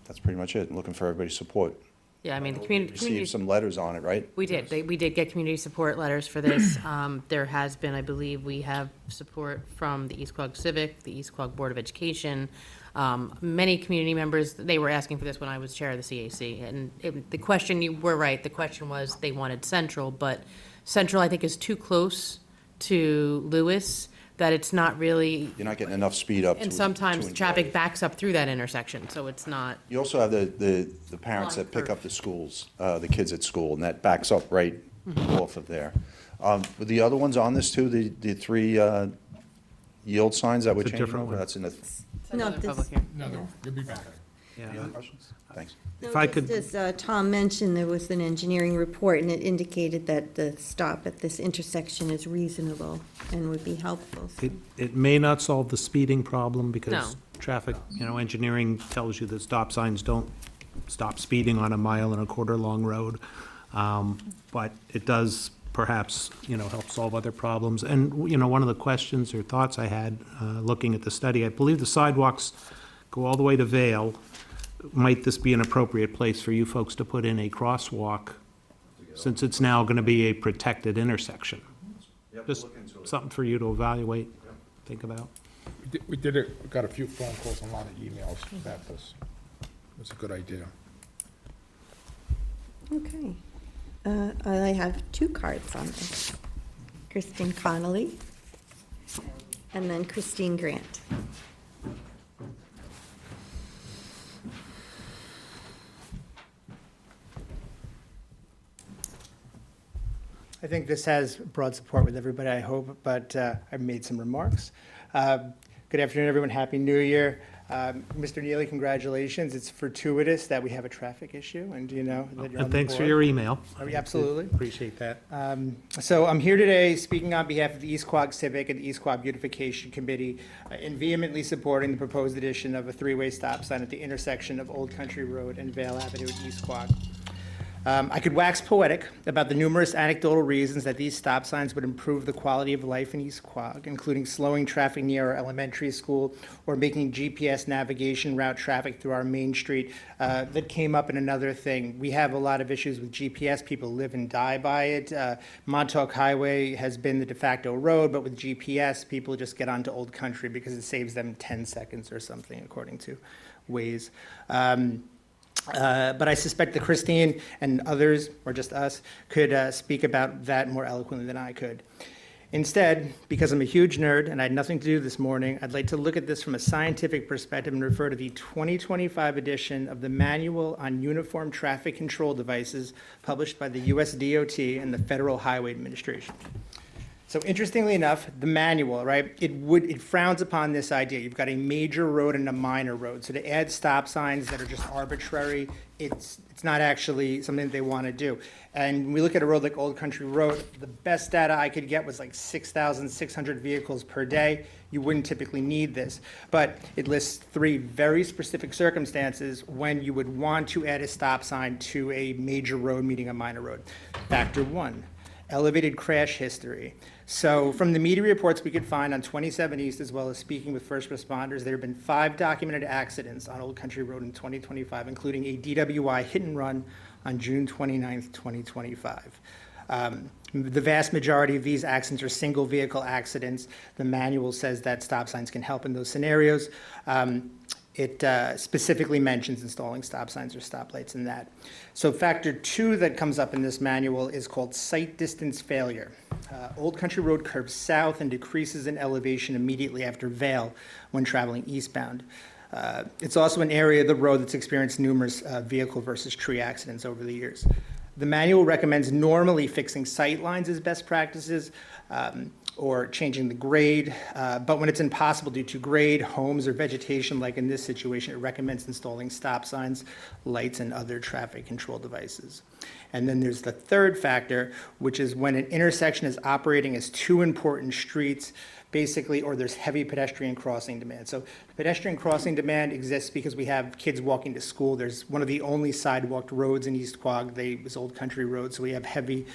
that's pretty much it. I'm looking for everybody's support. Yeah, I mean, the We community. received some letters on it, right? We did. We did get community support letters for this. There has been, I believe, we have support from the East Quogue Civic, the East Quogue Board of Education. Many community members, they were asking for this when I was chair of the CAC. And the question, you were right, the question was they wanted Central, but Central, I think, is too close to Lewis, that it's not really, You're not getting enough speed up. and to sometimes enjoy traffic it. backs up through that intersection, so it's not. You also have the parents that pick up the schools, the kids at school, and that backs up right off of there. Were the other ones on this too, the three yield signs that we're It's a changing different over? one. That's in the, No, Another this- public hearing. No, you'll be back. Yeah. any other questions? Thanks. If I could, Just as Tom mentioned, there was an engineering report, and it indicated that the stop at this intersection is reasonable and would be helpful. So- it may not solve the speeding problem because No. traffic, engineering tells you that stop signs don't stop speeding on a 1.25-mile long road. But it does perhaps, help solve other problems. And, one of the questions or thoughts I had, looking at the study, I believe the sidewalks go all the way to Vale. Might this be an appropriate place for you folks to put in a crosswalk, since it's now going to be a protected intersection? Just something for you to evaluate, think about. We got a few phone calls and a lot of emails about this. It's a good idea. Okay. I have two cards on this. Kristen Connolly and then Christine Grant. I think this has broad support with everybody, I hope, but I've made some remarks. Good afternoon, everyone. Happy New Year. Mr. Neely, congratulations. It's fortuitous that we have a traffic issue, and that you're on the And thanks for board. your email. Absolutely. Appreciate that. So I'm here today speaking on behalf of the East Quogue Civic and the East Quogue Beautification Committee in vehemently supporting the proposed addition of a three-way stop sign at the intersection of Old Country Road and Vale Avenue in East Quogue. I could wax poetic about the numerous anecdotal reasons that these stop signs would improve the quality of life in East Quogue, including slowing traffic near our elementary school or making GPS navigation route traffic through our main street. That came up in another thing. We have a lot of issues with GPS. People live and die by it. Montauk Highway has been the de facto road, but with GPS, people just get onto Old Country because it saves them 10 seconds or something, according to Waze. But I suspect that Christine and others, or just us, could speak about that more eloquently than I could. Instead, because I'm a huge nerd and I had nothing to do this morning, I'd like to look at this from a scientific perspective and refer to the 2025 edition of the Manual on Uniform Traffic Control Devices published by the US DOT and the Federal Highway Administration. So interestingly enough, the manual, right, it frowns upon this idea. You've got a major road and a minor road. So to add stop signs that are just arbitrary, it's not actually something that they want to do. And when we look at a road like Old Country Road, the best data I could get was like 6,600 vehicles per day. You wouldn't typically need this. But it lists three very specific circumstances when you would want to add a stop sign to a major road meeting a minor road. Factor one, elevated crash history. So from the media reports we could find on 27 East, as well as speaking with first responders, there have been 5 documented accidents on Old Country Road in 2025, including a DWI hit and run on June 29th, 2025. The vast majority of these accidents are single vehicle accidents. The manual says that stop signs can help in those scenarios. It specifically mentions installing stop signs or stoplights in that. So factor 2 that comes up in this manual is called sight distance failure. Old Country Road curves south and decreases in elevation immediately after Vale when traveling eastbound. It's also an area of the road that's experienced numerous vehicle versus tree accidents over the years. The manual recommends normally fixing sight lines as best practices, or changing the grade, but when it's impossible due to grade, homes, or vegetation, like in this situation, it recommends installing stop signs, lights, and other traffic control devices. And then there's the third factor, which is when an intersection is operating as two important streets, basically, or there's heavy pedestrian crossing demand. So pedestrian crossing demand exists because we have kids walking to school. There's one of the only sidewalked roads in East Quogue. It's Old Country Road, so we have heavy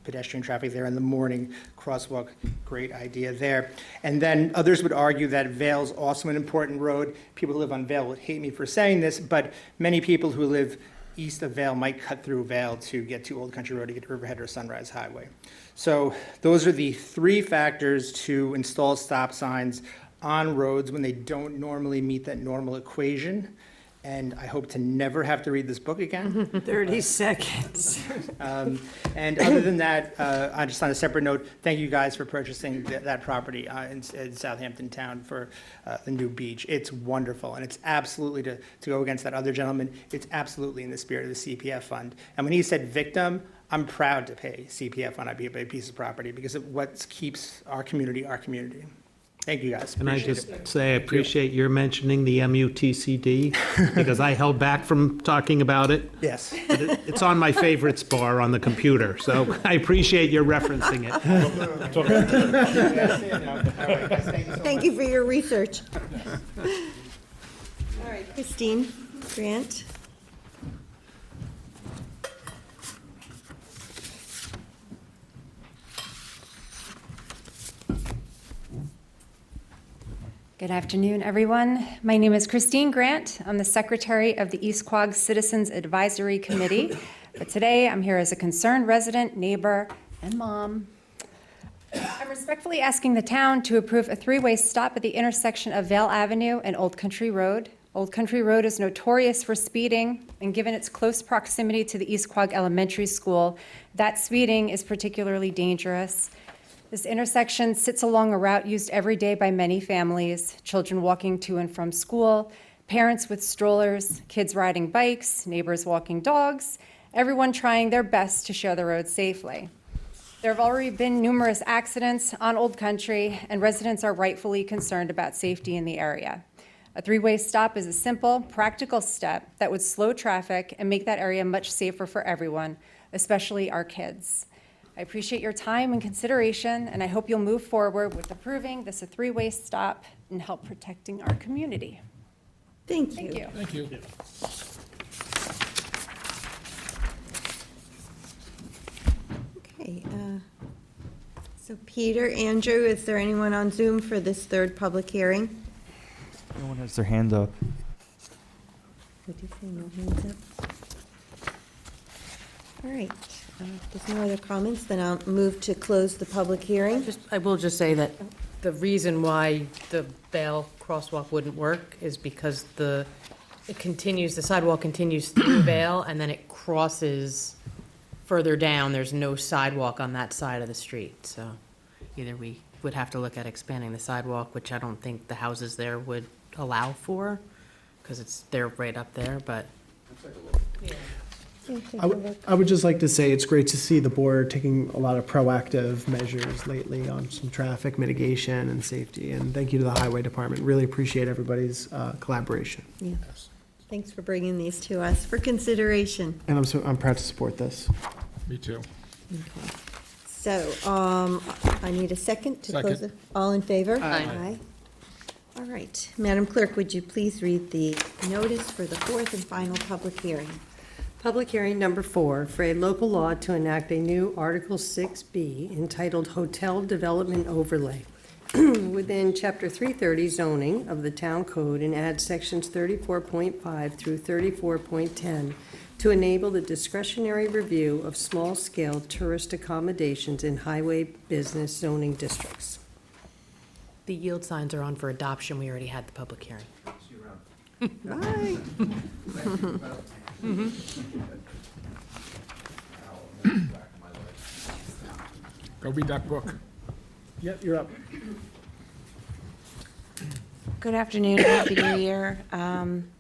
pedestrian traffic there in the morning. Crosswalk, great idea there. And then others would argue that Vale's also an important road. People who live on Vale would hate me for saying this, but many people who live east of Vale might cut through Vale to get to Old Country Road to get to Riverhead or Sunrise Highway. So those are the three factors to install stop signs on roads when they don't normally meet that normal equation. And I hope to never have to read this book again. 30 seconds. And other than that, just on a separate note, thank you guys for purchasing that property in Southampton Town for the new beach. It's wonderful, and it's absolutely, to go against that other gentleman, it's absolutely in the spirit of the CPF fund. And when he said victim, I'm proud to pay CPF on a piece of property because of what keeps our community our community. Thank you, guys. Can I Appreciate just it. say I appreciate your mentioning the MUTCD, because I held back from talking about it. Yes. But it's on my favorites bar on the computer, so I appreciate your referencing it. Thank you for your research. All right, Christine Grant. Good afternoon, everyone. My name is Christine Grant. I'm the Secretary of the East Quogue Citizens Advisory Committee. But today, I'm here as a concerned resident, neighbor, and mom. I'm respectfully asking the town to approve a three-way stop at the intersection of Vale Avenue and Old Country Road. Old Country Road is notorious for speeding, and given its close proximity to the East Quogue Elementary School, that speeding is particularly dangerous. This intersection sits along a route used every day by many families, children walking to and from school, parents with strollers, kids riding bikes, neighbors walking dogs, everyone trying their best to share the road safely. There have already been numerous accidents on Old Country, and residents are rightfully concerned about safety in the area. A three-way stop is a simple, practical step that would slow traffic and make that area much safer for everyone, especially our kids. I appreciate your time and consideration, and I hope you'll move forward with approving this a three-way stop and help protecting our community. Thank you. Thank you. Okay, so Peter, Andrew, is there anyone on Zoom for this third public hearing? No one has their hand up. What do you say, no hands up? All right, if there's no other comments, then I'll move to close the public hearing. I will just say that the reason why the Vale crosswalk wouldn't work is because the sidewalk continues through Vale, and then it crosses further down. There's no sidewalk on that side of the street, so either we would have to look at expanding the sidewalk, which I don't think the houses there would allow for, because they're right up there, but. I would just like to say it's great to see the board taking a lot of proactive measures lately on some traffic mitigation and safety. And thank you to the Highway Department. Really appreciate everybody's collaboration. Yeah. Thanks for bringing these to us for consideration. And I'm proud to support this. Me too. Okay. So, I need a second to close it. Second. All in favor? Aye. All right. Madam Clerk, would you please read the notice for the fourth and final public hearing? Public hearing number 4 for a local law to enact a new Article 6B entitled Hotel Development Overlay within Chapter 330 zoning of the Town Code and add sections 34.5 through 34.10 to enable the discretionary review of small-scale tourist accommodations in highway business zoning districts. The yield signs are on for adoption. We already had the public hearing. Bye. Go read that book. Yep, you're up. Good afternoon, happy new year.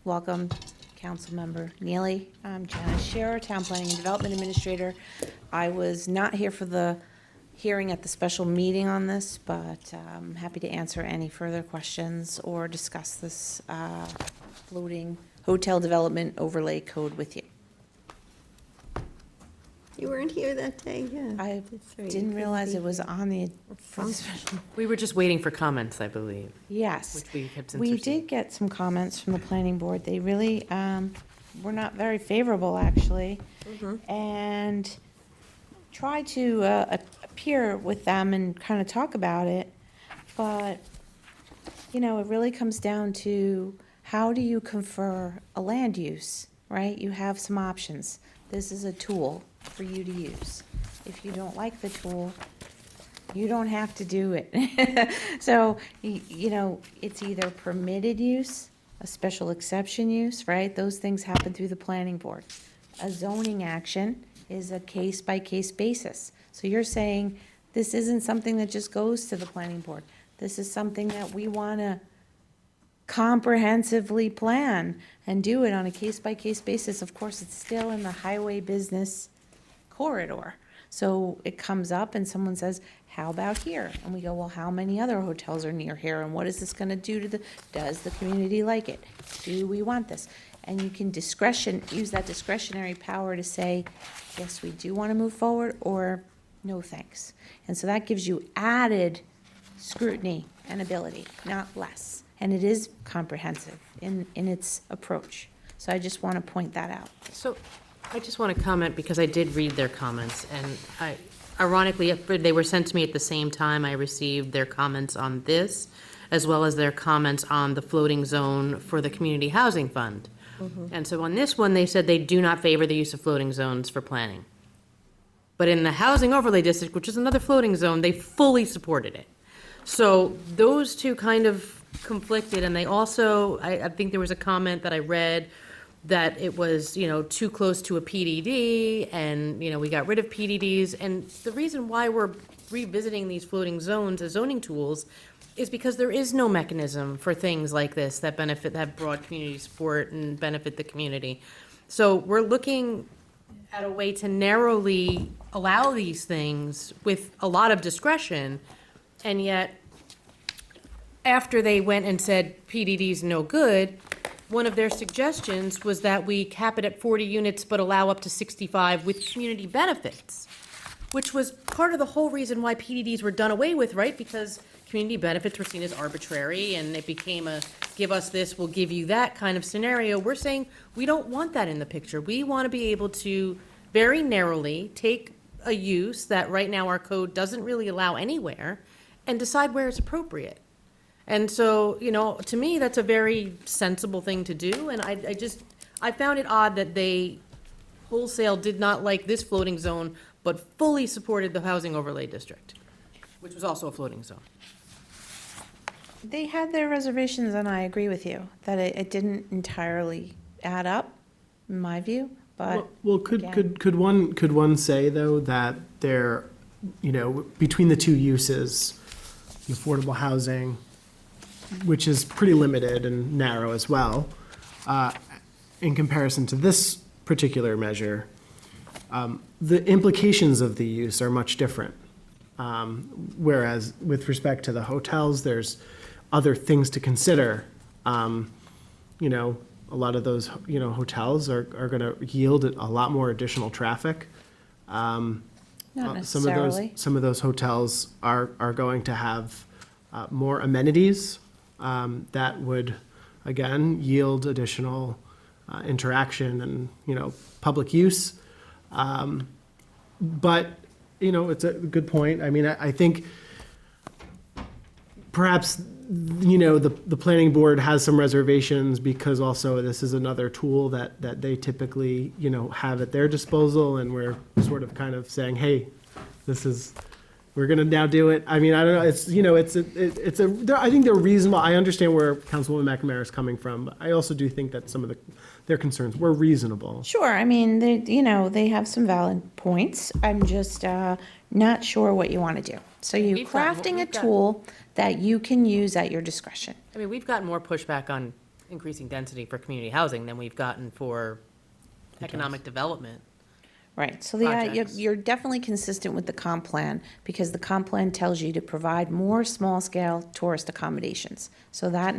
Welcome, Councilmember Neely. I'm Janice Scherer, Town Planning and Development Administrator. I was not here for the hearing at the special meeting on this, but I'm happy to answer any further questions or discuss this floating hotel development overlay code with you. You weren't here that day, yeah. I That's right. didn't realize it was on the, We were just waiting for comments, I believe. yes. Which we have since We received. did get some comments from the planning board. They really were not very favorable, actually. And tried to appear with them and kind of talk about it. But, you know, it really comes down to how do you confer a land use, right? You have some options. This is a tool for you to use. If you don't like the tool, you don't have to do it. So, you know, it's either permitted use, a special exception use, right? Those things happen through the planning board. A zoning action is a case-by-case basis. So you're saying this isn't something that just goes to the planning board. This is something that we want to comprehensively plan and do it on a case-by-case basis. Of course, it's still in the highway business corridor. So it comes up and someone says, how about here? And we go, well, how many other hotels are near here? And what is this going to do to does the community like it? Do we want this? And you can use that discretionary power to say, yes, we do want to move forward, or no, thanks. And so that gives you added scrutiny and ability, not less. And it is comprehensive in its approach. So I just want to point that out. So I just want to comment, because I did read their comments, and ironically, they were sent to me at the same time I received their comments on this, as well as their comments on the floating zone for the Community Housing Fund. And so on this one, they said they do not favor the use of floating zones for planning. But in the Housing Overlay District, which is another floating zone, they fully supported it. So those two kind of conflicted, and they also, I think there was a comment that I read that it was, you know, too close to a PDD, and, you know, we got rid of PDDs. And the reason why we're revisiting these floating zones as zoning tools is because there is no mechanism for things like this that benefit, that broad community support and benefit the community. So we're looking at a way to narrowly allow these things with a lot of discretion, and yet after they went and said PDD's no good, one of their suggestions was that we cap it at 40 units but allow up to 65 with community benefits, which was part of the whole reason why PDDs were done away with, right? Because community benefits were seen as arbitrary, and it became a give us this, we'll give you that kind of scenario. We're saying we don't want that in the picture. We want to be able to very narrowly take a use that right now our code doesn't really allow anywhere and decide where it's appropriate. And so, you know, to me, that's a very sensible thing to do, and I found it odd that they wholesale did not like this floating zone, but fully supported the Housing Overlay District, which was also a floating zone. They had their reservations, and I agree with you, that it didn't entirely add up, in my view, but. Well, could one say, though, that there, you know, between the two uses, affordable housing, which is pretty limited and narrow as well, in comparison to this particular measure, the implications of the use are much different. Whereas with respect to the hotels, there's other things to consider. You know, a lot of those, you know, hotels are going to yield a lot more additional traffic. Not necessarily. Some of those hotels are going to have more amenities that would, again, yield additional interaction and, you know, public use. But, you know, it's a good point. I mean, I think perhaps, you know, the planning board has some reservations because also this is another tool that they typically, you know, have at their disposal, and we're sort of kind of saying, hey, we're going to now do it. I mean, I don't know. It's, you know, I think they're reasonable. I understand where Councilwoman McNamara is coming from, but I also do think that some of their concerns were reasonable. Sure, I mean, they have some valid points. I'm just not sure what you want to do. So you're crafting a tool that you can use at your discretion. I mean, we've gotten more pushback on increasing density for community housing than we've gotten for economic development. Right, so projects. you're definitely consistent with the comp plan, because the comp plan tells you to provide more small-scale tourist accommodations. So that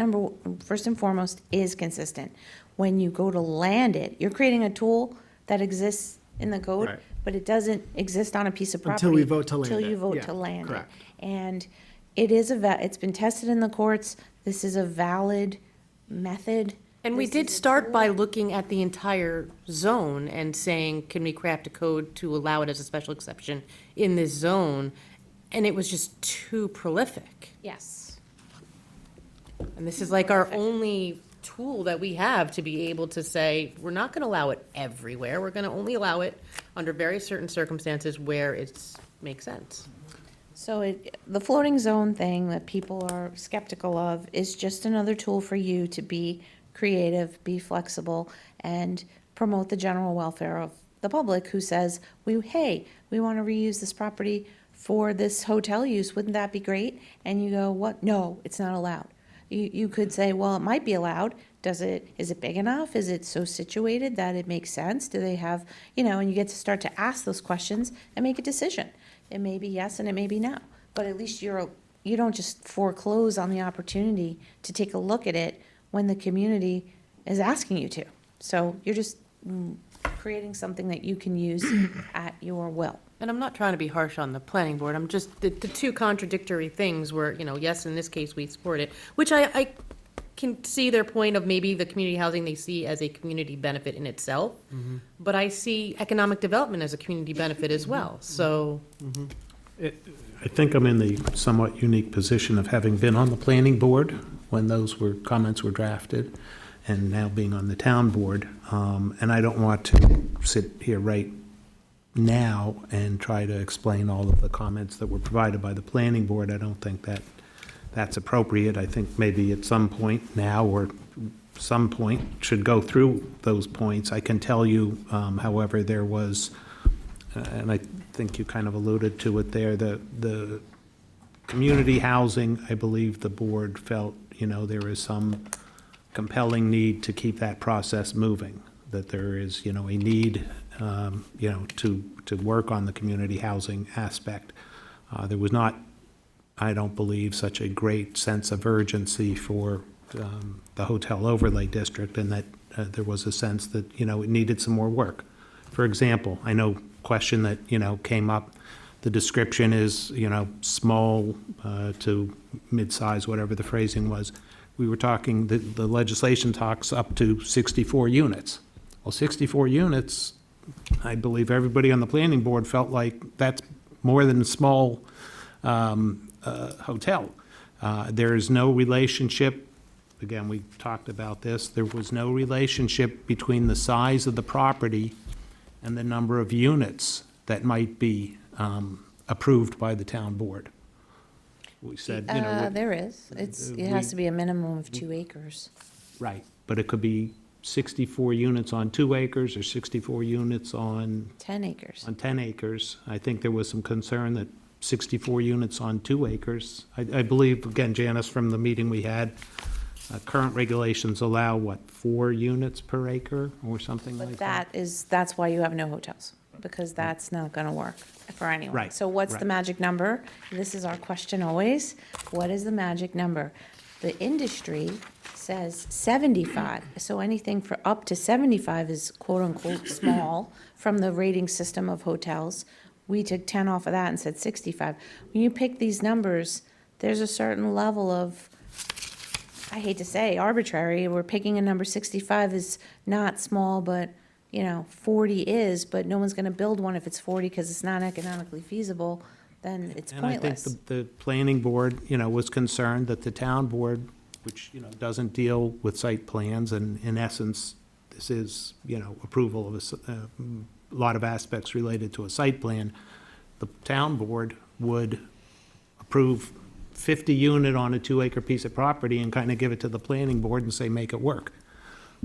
first and foremost, is consistent. When you go to land it, you're creating a tool that exists in the code, Right. but it doesn't exist on a piece of property. Until we vote to land Till you it. vote Yeah, to land it. correct. And it is it's been tested in the courts. This is a valid method. And we This did is a start tool. by looking at the entire zone and saying, can we craft a code to allow it as a special exception in this zone? And it was just too prolific. Yes. And this is like our only tool that we have to be able to say, we're not going to allow it everywhere. We're going to only allow it under very certain circumstances where it makes sense. So the floating zone thing that people are skeptical of is just another tool for you to be creative, be flexible, and promote the general welfare of the public who says, hey, we want to reuse this property for this hotel use. Wouldn't that be great? And you go, what? No, it's not allowed. You could say, well, it might be allowed. Is it big enough? Is it so situated that it makes sense? Do they have, and you get to start to ask those questions and make a decision. It may be yes and it may be no, but at least you don't just foreclose on the opportunity to take a look at it when the community is asking you to. So you're just creating something that you can use at your will. And I'm not trying to be harsh on the planning board, I'm just, the two contradictory things were, yes, in this case, we support it, which I can see their point of maybe the community housing they see as a community benefit in itself, but I see economic development as a community benefit as well, so. I think I'm in the somewhat unique position of having been on the planning board when those comments were drafted, and now being on the town board. And I don't want to sit here right now and try to explain all of the comments that were provided by the planning board. I don't think that's appropriate. I think maybe at some point now or some point should go through those points. I can tell you, however, there was, and I think you kind of alluded to it there, the community housing, I believe the board felt, there is some compelling need to keep that process moving, that there is, a need, to work on the community housing aspect. There was not, I don't believe, such a great sense of urgency for the hotel overlay district, and that there was a sense that, it needed some more work. For example, I know question that, came up, the description is, small to mid-size, whatever the phrasing was. We were talking, the legislation talks up to 64 units. Well, 64 units, I believe everybody on the planning board felt like that's more than a small hotel. There is no relationship, again, we talked about this, there was no relationship between the size of the property and the number of units that might be approved by the town board. We said, There is. It has to be a minimum of 2 acres. Right, but it could be 64 units on 2 acres or 64 units on 10 acres. on 10 acres. I think there was some concern that 64 units on 2 acres. I believe, again, Janice, from the meeting we had, current regulations allow, 4 units per acre or something like that? That's why you have no hotels, because that's not going to work for anyone. Right, So what's the right. magic number? This is our question always. What is the magic number? The industry says 75, so anything for up to 75 is quote-unquote small from the rating system of hotels. We took 10 off of that and said 65. When you pick these numbers, there's a certain level of, I hate to say arbitrary, we're picking a number 65 is not small, but 40 is, but no one's gonna build one if it's 40 because it's not economically feasible, then it's And I pointless. think the planning board, was concerned that the town board, which, doesn't deal with site plans, and in essence, this is, approval of a lot of aspects related to a site plan, the town board would approve 50 unit on a 2 acre piece of property and kind of give it to the planning board and say, make it work.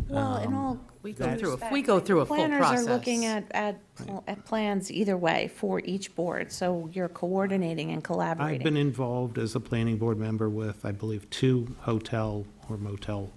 Well, in all We go through a full process. planners are looking at plans either way for each board, so you're coordinating and collaborating. I've been involved as a planning board member with, I believe, 2 hotel or motel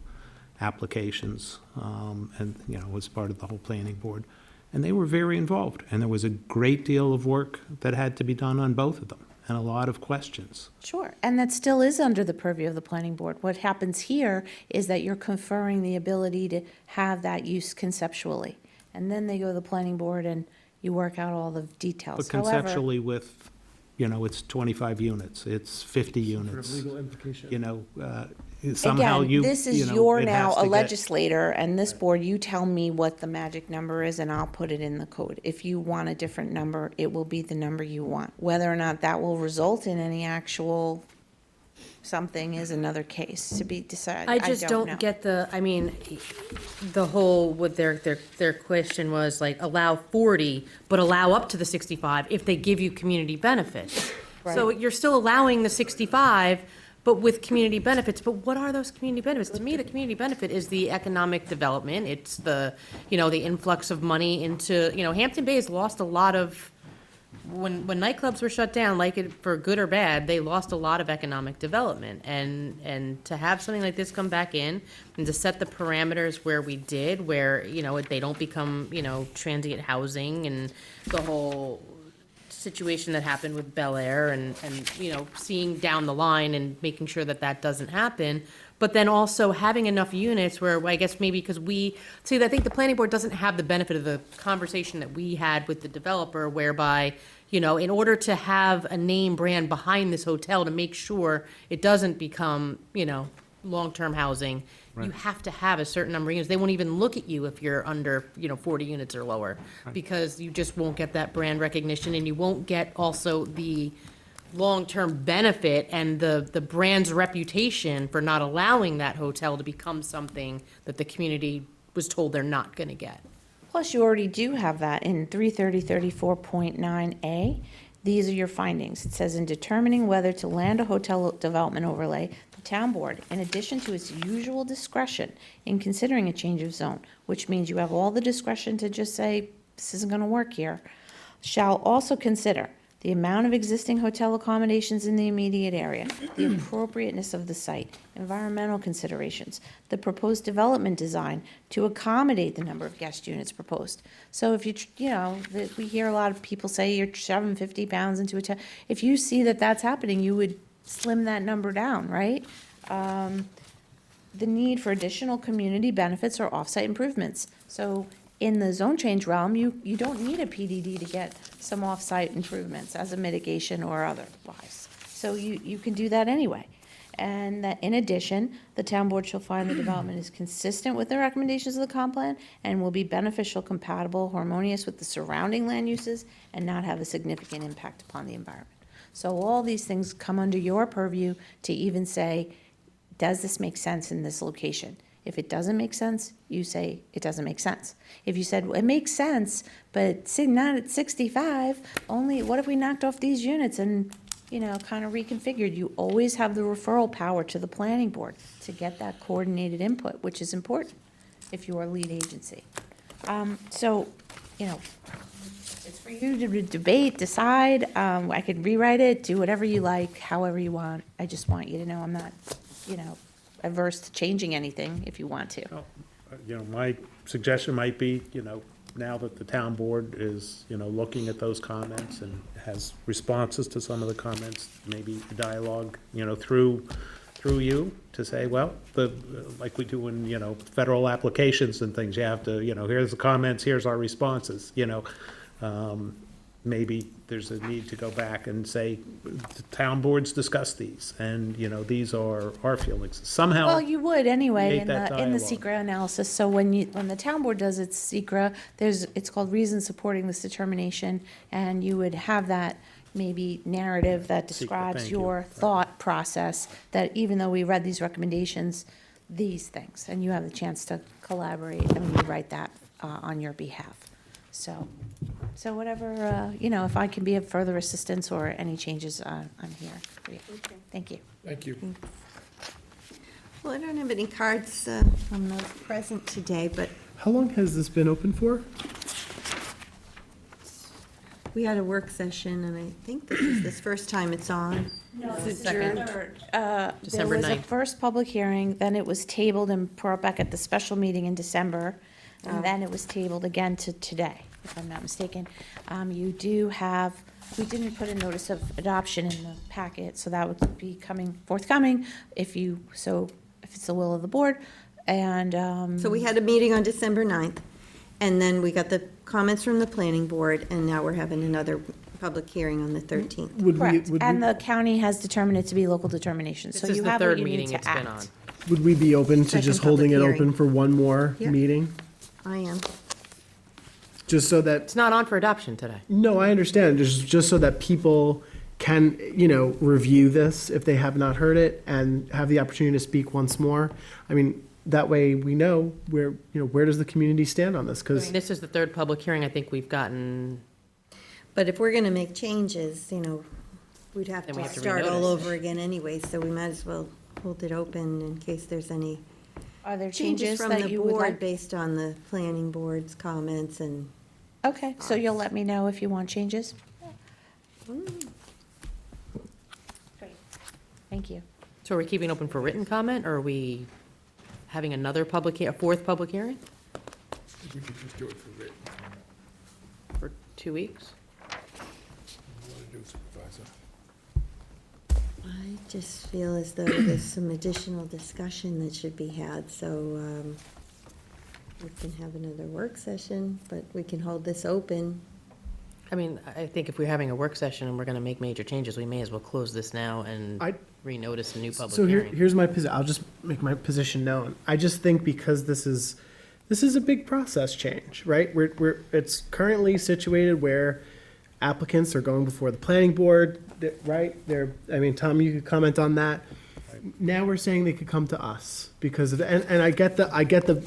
applications, and, was part of the whole planning board. And they were very involved, and there was a great deal of work that had to be done on both of them, and a lot of questions. Sure, and that still is under the purview of the planning board. What happens here is that you're conferring the ability to have that use conceptually. And then they go to the planning board and, you work out all the details. But conceptually with, it's 25 units, it's 50 units. Legal implication. Somehow Again, you, this is it you're has now to a get- legislator, and this board, you tell me what the magic number is, and I'll put it in the code. If you want a different number, it will be the number you want. Whether or not that will result in any actual something is another case to be decided. I just know. don't get the whole, what their question was, like, allow 40, but allow up to the 65 if they give you community benefits. So you're still allowing the 65, but with community benefits. But what are those community benefits? To me, the community benefit is the economic development. It's the influx of money into, Hampton Bay's lost a lot of, when nightclubs were shut down, like it for good or bad, they lost a lot of economic development. And to have something like this come back in and to set the parameters where we did, where, they don't become, transient housing and the whole situation that happened with Bel Air and seeing down the line and making sure that that doesn't happen. But then also having enough units where, I guess maybe because I think the planning board doesn't have the benefit of the conversation that we had with the developer, whereby, in order to have a name brand behind this hotel to make sure it doesn't become, long-term housing, you have to have a certain number of units. They won't even look at you if you're under, 40 units or lower, because you just won't get that brand recognition, and you won't get also the long-term benefit and the brand's reputation for not allowing that hotel to become something that the community was told they're not going to get. Plus, you already do have that in 330-34.9A. These are your findings. It says, in determining whether to land a hotel development overlay, the town board, in addition to its usual discretion in considering a change of zone, which means you have all the discretion to just say, this isn't going to work here, shall also consider the amount of existing hotel accommodations in the immediate area, the appropriateness of the site, environmental considerations, the proposed development design to accommodate the number of guest units proposed. So if we hear a lot of people say you're shoving 50 pounds into a tent. If you see that that's happening, you would slim that number down, right? The need for additional community benefits or off-site improvements. So in the zone change realm, you don't need a PDD to get some off-site improvements as a mitigation or otherwise. So you can do that anyway. And that in addition, the town board shall find the development is consistent with the recommendations of the comp plan and will be beneficial, compatible, harmonious with the surrounding land uses and not have a significant impact upon the environment. So all these things come under your purview to even say, does this make sense in this location? If it doesn't make sense, you say it doesn't make sense. If you said, well, it makes sense, but not at 65, only, what if we knocked off these units and, kind of reconfigured? You always have the referral power to the planning board to get that coordinated input, which is important if you are lead agency. It's for you to debate, decide. I could rewrite it, do whatever you like, however you want. I just want you to know I'm not, averse to changing anything if you want to. My suggestion might be, now that the town board is, looking at those comments and has responses to some of the comments, maybe a dialogue, through you to say, well, like we do in, federal applications and things, you have to, here's the comments, here's our responses, maybe there's a need to go back and say, the town boards discuss these, and, these are our feelings. Somehow. Well, you would anyway create in that the dialogue. secra analysis. So when the town board does its secra, it's called reasons supporting this determination, and you would have that maybe narrative that describes thank you. your thought process, that even though we read these recommendations, these things, and you have the chance to collaborate and rewrite that on your behalf. So whatever, if I can be of further assistance or any changes, I'm here for you. Thank you. Thank you. Well, I don't have any cards from those present today, but How long has this been open for? we had a work session, and I think this is the first time it's on. No, This is December second. There was a 9th. first public hearing, then it was tabled and brought back at the special meeting in December, and then it was tabled again to today, if I'm not mistaken. You do have, we didn't put a notice of adoption in the packet, so that would be forthcoming if it's the will of the board. And So we had a meeting on December 9th, and then we got the comments from the planning board, and now we're having another public hearing on the 13th. Correct. And the county has determined it to be local determination, so This is you the have what third you need meeting to it's been act. Would we be open to Second just holding it public open hearing. for one more Yeah. meeting? I am. Just so that, It's not on for adoption today. no, I understand, just so that people can, review this if they have not heard it and have the opportunity to speak once more. I mean, that way we know where does the community stand on this? I Because mean, this is the third public hearing I think we've gotten. But if we're going to make changes, we'd have Then we to have to start all renotice. over again anyway, so we might as well hold it open in case there's any Are there changes changes from that the you would board like? based on the planning board's comments and. Okay, so you'll let me know if you want changes? Great, thank you. So are we keeping open for written comment, or are we having another a fourth public hearing We could just do it for written. for 2 weeks? What do you want to do, Supervisor? I just feel as though there's some additional discussion that should be had, so we can have another work session, but we can hold this open. I mean, I think if we're having a work session and we're going to make major changes, we may as well close this now and renotice a new public so hearing. here's my position. I'll just make my position known. I just think because this is a big process change, right? It's currently situated where applicants are going before the planning board, right? Tom, you could comment on that. Now we're saying they could come to us because of, and I get the,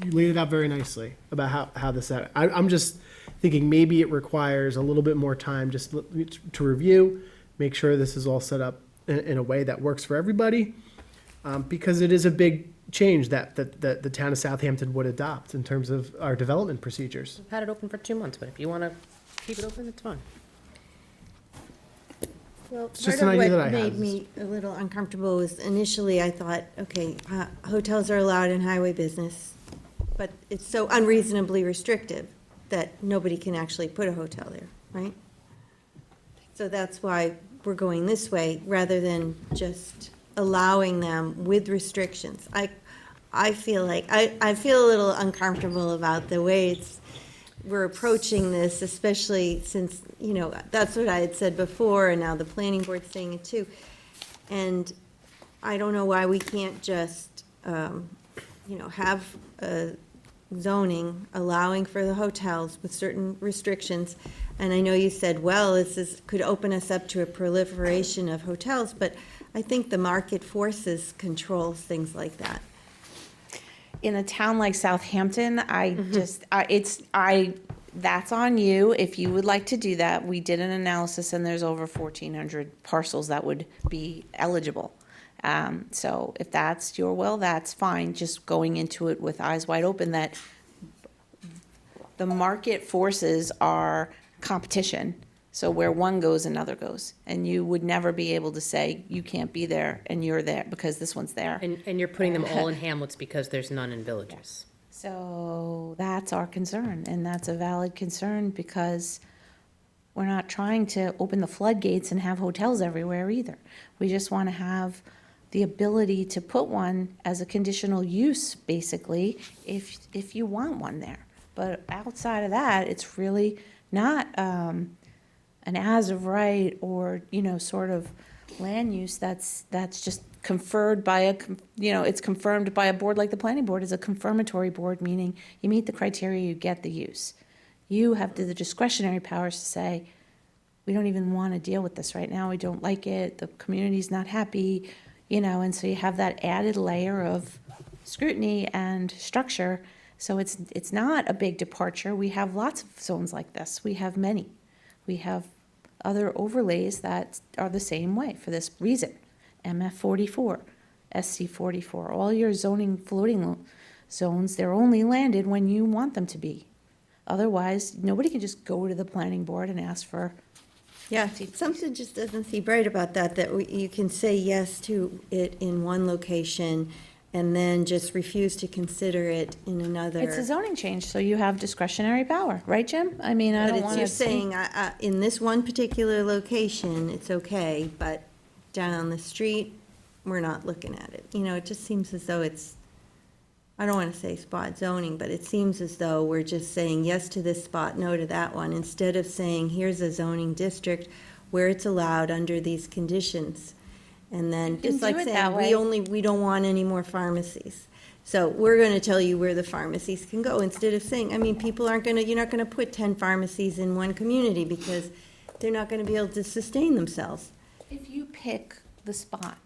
you laid it out very nicely about how this, I'm just thinking maybe it requires a little bit more time just to review, make sure this is all set up in a way that works for everybody. Because it is a big change that the town of Southampton would adopt in terms of our development procedures. We've had it open for 2 months, but if you want to keep it open, it's fine. Well, It's just part an of idea what that I made have. me a little uncomfortable was initially I thought, okay, hotels are allowed in highway business, but it's so unreasonably restrictive that nobody can actually put a hotel there, right? So that's why we're going this way, rather than just allowing them with restrictions. I feel like, I feel a little uncomfortable about the way we're approaching this, especially since, that's what I had said before, and now the planning board's saying it too. And I don't know why we can't just, have a zoning allowing for the hotels with certain restrictions. And I know you said, well, could open us up to a proliferation of hotels, but I think the market forces controls things like that. In a town like Southampton, that's on you. If you would like to do that, we did an analysis and there's over 1,400 parcels that would be eligible. So if that's your will, that's fine. Just going into it with eyes wide open that the market forces are competition. So where one goes, another goes. And you would never be able to say, you can't be there and you're there because this one's there. And you're putting them all in hamlets because there's none in villages. So that's our concern, and that's a valid concern because we're not trying to open the floodgates and have hotels everywhere either. We just want to have the ability to put one as a conditional use, basically, if you want one there. But outside of that, it's really not an as of right or, sort of land use that's just conferred by it's confirmed by a board like the planning board is a confirmatory board, meaning you meet the criteria, you get the use. You have the discretionary powers to say, we don't even want to deal with this right now, we don't like it, the community's not happy, and so you have that added layer of scrutiny and structure. So it's not a big departure. We have lots of zones like this. We have many. We have other overlays that are the same way for this reason. MF 44, SC 44, all your zoning floating zones, they're only landed when you want them to be. Otherwise, nobody can just go to the planning board and ask for. Yeah, something just doesn't seem right about that you can say yes to it in one location and then just refuse to consider it in another. It's a zoning change, so you have discretionary power, right, Jim? I mean, I don't want to. You're saying, in this one particular location, it's okay, but down the street, we're not looking at it. It just seems as though I don't want to say spot zoning, but it seems as though we're just saying yes to this spot, no to that one, instead of saying, here's a zoning district where it's allowed under these conditions. And then, can just like do it saying, that way. we don't want any more pharmacies. So we're going to tell you where the pharmacies can go, instead of saying, I mean, people aren't going to, you're not going to put 10 pharmacies in one community because they're not going to be able to sustain themselves. If you pick the spot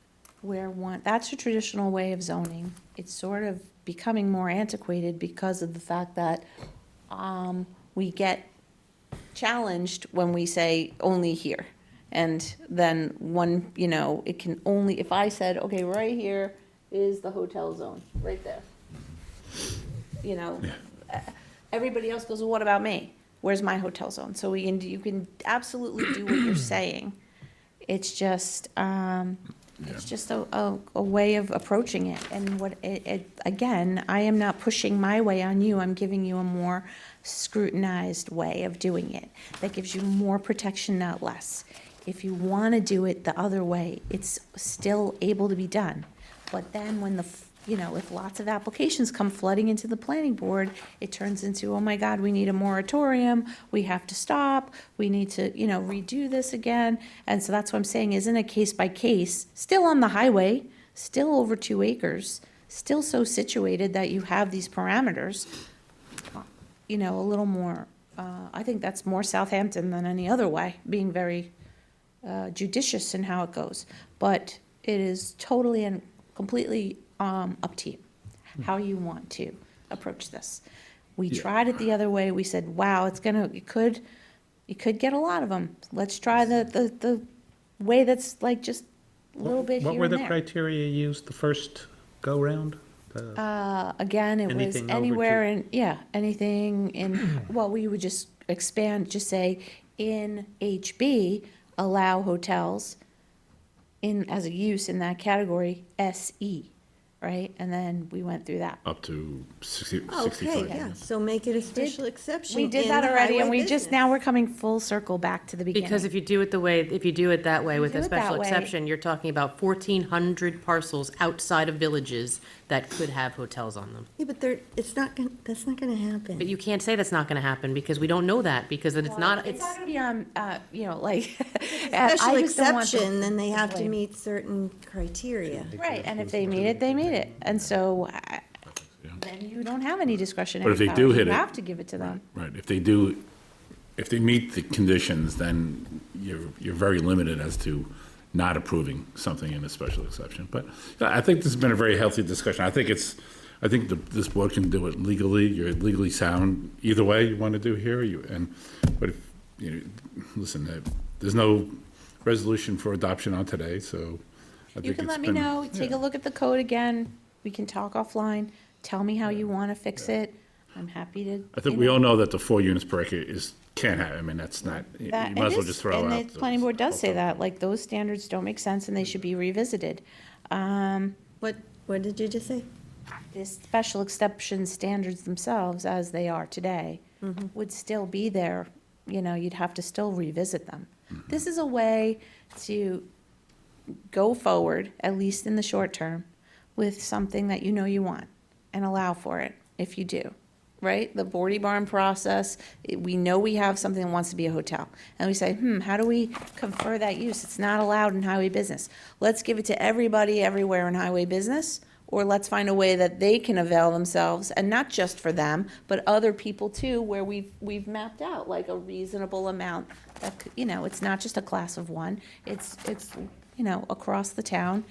where one, that's a traditional way of zoning. It's sort of becoming more antiquated because of the fact that we get challenged when we say only here. And then one, you know, it can only, if I said, okay, right here is the hotel zone, right there. You know, everybody else goes, well, what about me? Where's my hotel zone? So you can absolutely do what you're saying. It's just a way of approaching it. And again, I am not pushing my way on you. I'm giving you a more scrutinized way of doing it that gives you more protection, not less. If you want to do it the other way, it's still able to be done. But then when if lots of applications come flooding into the planning board, it turns into, oh my God, we need a moratorium, we have to stop, we need to, redo this again. And so that's what I'm saying, isn't a case by case, still on the highway, still over 2 acres, still so situated that you have these parameters, a little more, I think that's more Southampton than any other way, being very judicious in how it goes. But it is totally and completely up to you, how you want to approach this. We tried it the other way. We said, wow, you could get a lot of them. Let's try the way that's like just a little bit here What were and the there. criteria used the first go-round? Again, it was Anything over anywhere anything in, well, we would just expand, just say, in HB, allow hotels as a use in that category, SE, right? And then we went through that. Up to 65. Okay, yeah, so make it a special exception. We did in that the already, and highway now we're coming full circle back to the beginning. Because if you do it that way with do a it special that way- exception, you're talking about 1,400 parcels outside of villages that could have hotels on them. Yeah, but that's not gonna happen. But you can't say that's not gonna happen, because we don't know that, because it's not, It's not gonna be on, like. Special I just don't want to- exception, then they have to meet certain criteria. Right, and if they meet it, they meet it. And so then you don't have any discretionary But if they power. do hit You it- have to give it to them. Right, if they meet the conditions, then you're very limited as to not approving something in a special exception. But I think this has been a very healthy discussion. I think this board can do it legally. You're legally sound either way you want to do here. But if, listen, there's no resolution for adoption on today, so I think You can it's let me been- know, take a look at the code again. We can talk offline. Tell me how you want to fix it. I'm happy to. I think we all know that the 4 units per acre can't happen. I mean, that's not, you That- might as it well is, just throw out. And the planning board does say that, like, those standards don't make sense and they should be revisited. What did you just say? The special exception standards themselves, as they are today, would still be there. You'd have to still revisit them. This is a way to go forward, at least in the short term, with something that you want and allow for it if you do. Right? The Bordy Barn process, we know we have something that wants to be a hotel. And we say, how do we confer that use? It's not allowed in highway business. Let's give it to everybody everywhere in highway business, or let's find a way that they can avail themselves, and not just for them, but other people too, where we've mapped out like a reasonable amount that, it's not just a class of one, it's across the town,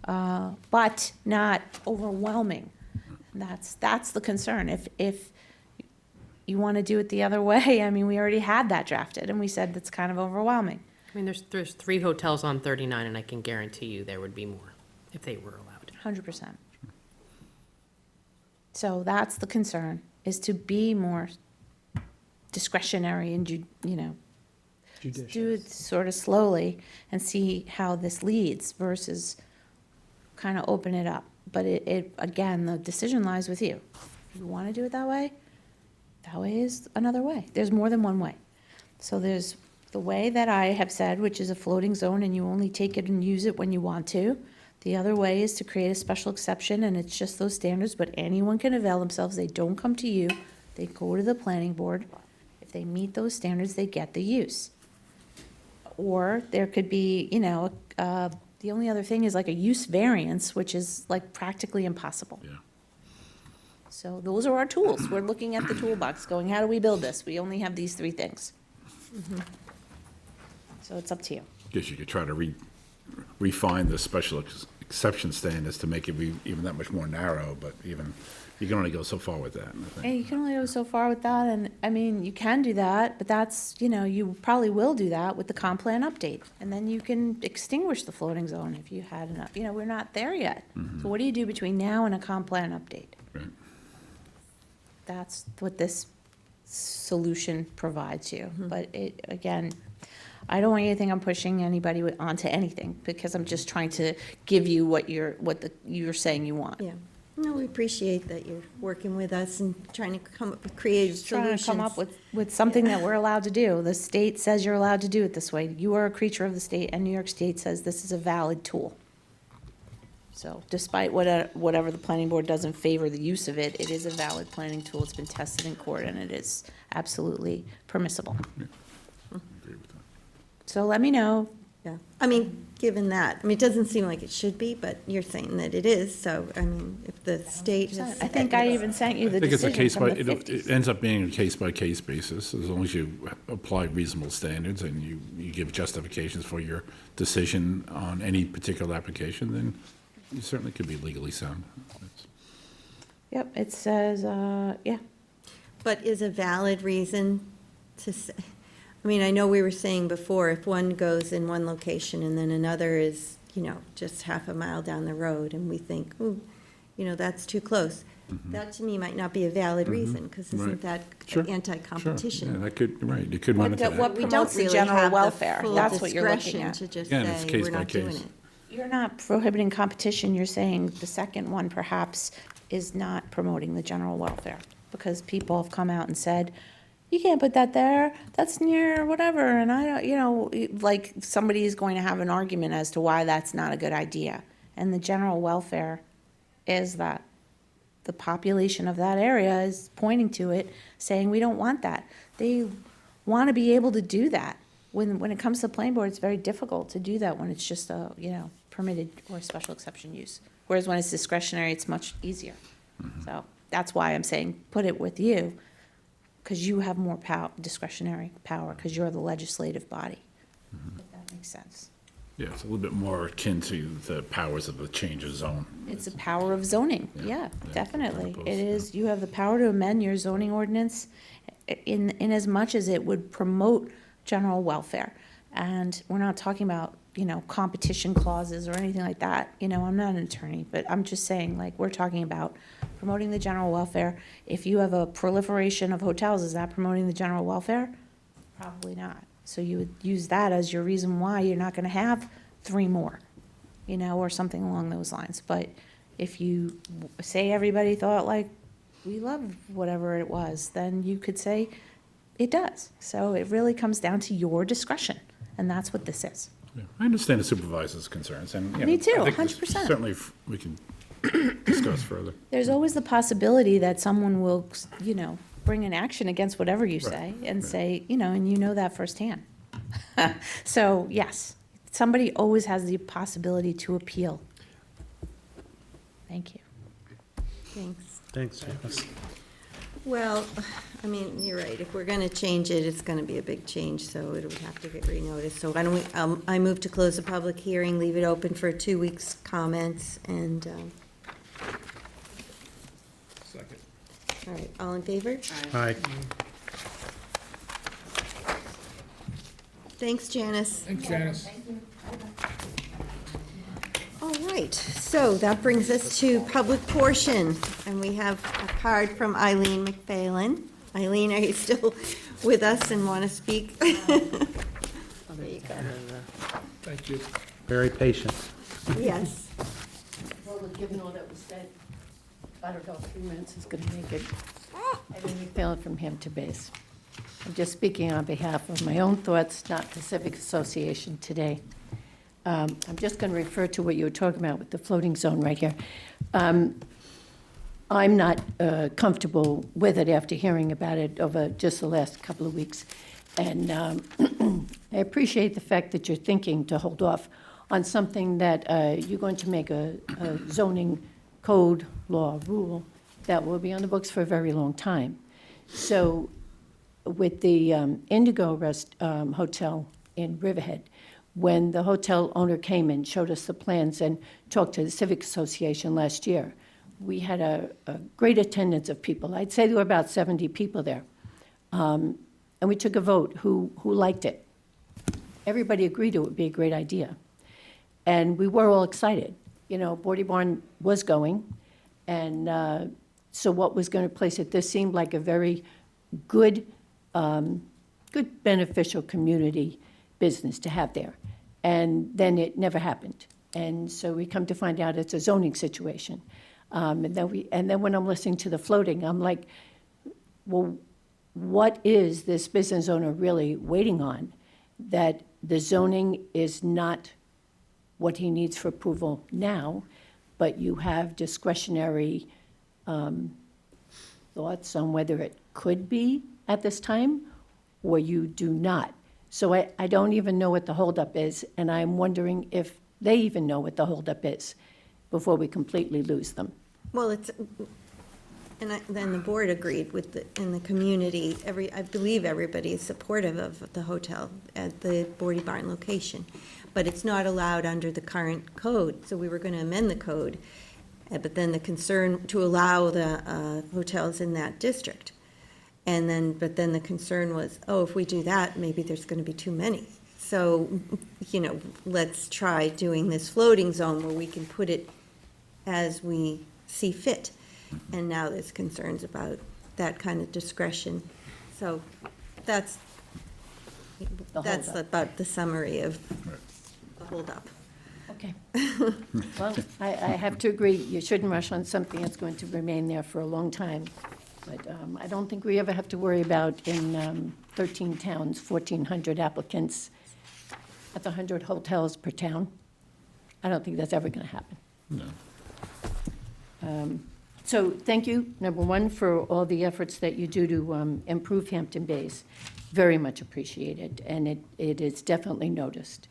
but not overwhelming. That's the concern. If you want to do it the other way, I mean, we already had that drafted, and we said that's kind of overwhelming. I mean, there's 3 hotels on 39, and I can guarantee you there would be more if they were allowed. 100%. So that's the concern, is to be more discretionary and, Judicious. do it sort of slowly and see how this leads versus kind of open it up. But again, the decision lies with you. If you want to do it that way is another way. There's more than one way. So there's the way that I have said, which is a floating zone, and you only take it and use it when you want to. The other way is to create a special exception, and it's just those standards, but anyone can avail themselves. They don't come to you. They go to the planning board. If they meet those standards, they get the use. Or there could be, the only other thing is like a use variance, which is like practically impossible. Yeah. So those are our tools. We're looking at the toolbox, going, how do we build this? We only have these 3 things. So it's up to you. Guess you could try to refine the special exception standards to make it be even that much more narrow, but even, you can only go so far with that, I think. Hey, you can only go so far with that, and, I mean, you can do that, but that's, you probably will do that with the comp plan update. And then you can extinguish the floating zone if you had enough, we're not there yet. So what do you do between now and a comp plan update? Right. That's what this solution provides you. But it, again, I don't want you to think I'm pushing anybody onto anything, because I'm just trying to give you what you're saying you want. Yeah. No, we appreciate that you're working with us and trying to come up with creative Trying solutions. to come up with something that we're allowed to do. The state says you're allowed to do it this way. You are a creature of the state, and New York State says this is a valid tool. So despite whatever the planning board doesn't favor the use of it, it is a valid planning tool. It's been tested in court, and it is absolutely permissible. So let me know. Yeah, I mean, given that, I mean, it doesn't seem like it should be, but you're saying that it is, so, I mean, if the state has. I think I even sent you the I think it's a decision case from by, the 50s. it ends up being a case-by-case basis, as long as you apply reasonable standards and you give justifications for your decision on any particular application, then you certainly could be legally sound. Yep, it says, yeah. But is a valid reason to say, I mean, I know we were saying before, if one goes in one location and then another is, just half a mile down the road, and we think, ooh, that's too close. That to me might not be a valid reason, because Right. isn't that Sure. anti-competition? Yeah, that could, right, you could run into that. What We don't promotes the really general have the welfare? full That's what you're looking discretion at. to just Again, it's say, case we're by not doing case. it. You're not prohibiting competition, you're saying the second one perhaps is not promoting the general welfare, because people have come out and said, you can't put that there, that's near whatever, and I don't, like, somebody is going to have an argument as to why that's not a good idea. And the general welfare is that the population of that area is pointing to it, saying, we don't want that. They want to be able to do that. When it comes to the planning board, it's very difficult to do that when it's just a, permitted or special exception use. Whereas when it's discretionary, it's much easier. So that's why I'm saying, put it with you, because you have more discretionary power, because you're the legislative body. If that makes sense. Yeah, it's a little bit more akin to the powers of the change of zone. It's a power of zoning, yeah, definitely. opposed, It is, you have the power to amend your zoning ordinance in as much as it would promote general welfare. And we're not talking about, competition clauses or anything like that. I'm not an attorney, but I'm just saying, like, we're talking about promoting the general welfare. If you have a proliferation of hotels, is that promoting the general welfare? Probably not. So you would use that as your reason why you're not gonna have 3 more, or something along those lines. But if you say everybody thought, like, we love whatever it was, then you could say it does. So it really comes down to your discretion, and that's what this is. Yeah, I understand the supervisor's concerns, and, Me too, I think 100%. certainly we can discuss further. There's always the possibility that someone will, bring an action against whatever you say and say, and you know that firsthand. So, yes, somebody always has the possibility to appeal. Thank you. Thanks. Thanks, Janice. Well, I mean, you're right. If we're going to change it, it's going to be a big change, so it would have to get renoticed. So why don't we, I move to close the public hearing, leave it open for 2 weeks' comments, and, Second. all right, all in favor? Aye. Thanks, Janice. Thanks, Janice. All right, so that brings us to public portion, and we have a card from Eileen McPhailin. Eileen, are you still with us and want to speak? There you go. Thank you. Very patient. Yes. Well, given all that was said, I don't know if 3 minutes is going to make it. Eileen McPhailin from Hampton Bays. I'm just speaking on behalf of my own thoughts, not the Civic Association today. I'm just going to refer to what you were talking about with the floating zone right here. I'm not comfortable with it after hearing about it over just the last couple of weeks. And I appreciate the fact that you're thinking to hold off on something that you're going to make a zoning code law rule that will be on the books for a very long time. So with the Indigo Hotel in Riverhead, when the hotel owner came and showed us the plans and talked to the Civic Association last year, we had a great attendance of people. I'd say there were about 70 people there. And we took a vote who liked it. Everybody agreed it would be a great idea. And we were all excited. You know, Bordy Barn was going, and so what was going to place it? This seemed like a very good, good beneficial community business to have there. And then it never happened. And so we come to find out it's a zoning situation. And then when I'm listening to the floating, I'm like, well, what is this business owner really waiting on? That the zoning is not what he needs for approval now, but you have discretionary thoughts on whether it could be at this time, or you do not. So I don't even know what the holdup is, and I'm wondering if they even know what the holdup is before we completely lose them. Well, then the board agreed with in the community, I believe everybody is supportive of the hotel at the Bordy Barn location, but it's not allowed under the current code, so we were going to amend the code, but then the concern to allow the hotels in that district. But then the concern was, oh, if we do that, maybe there's going to be too many. So, you know, let's try doing this floating zone where we can put it as we see fit. And now there's concerns about that kind of discretion. So that's about the summary of the holdup. Okay. Well, I have to agree, you shouldn't rush on something that's going to remain there for a long time. But I don't think we ever have to worry about in 13 towns, 1,400 applicants at the 100 hotels per town. I don't think that's ever going to happen. No. So thank you, number one, for all the efforts that you do to improve Hampton Bays. Very much appreciated, and it is definitely noticed.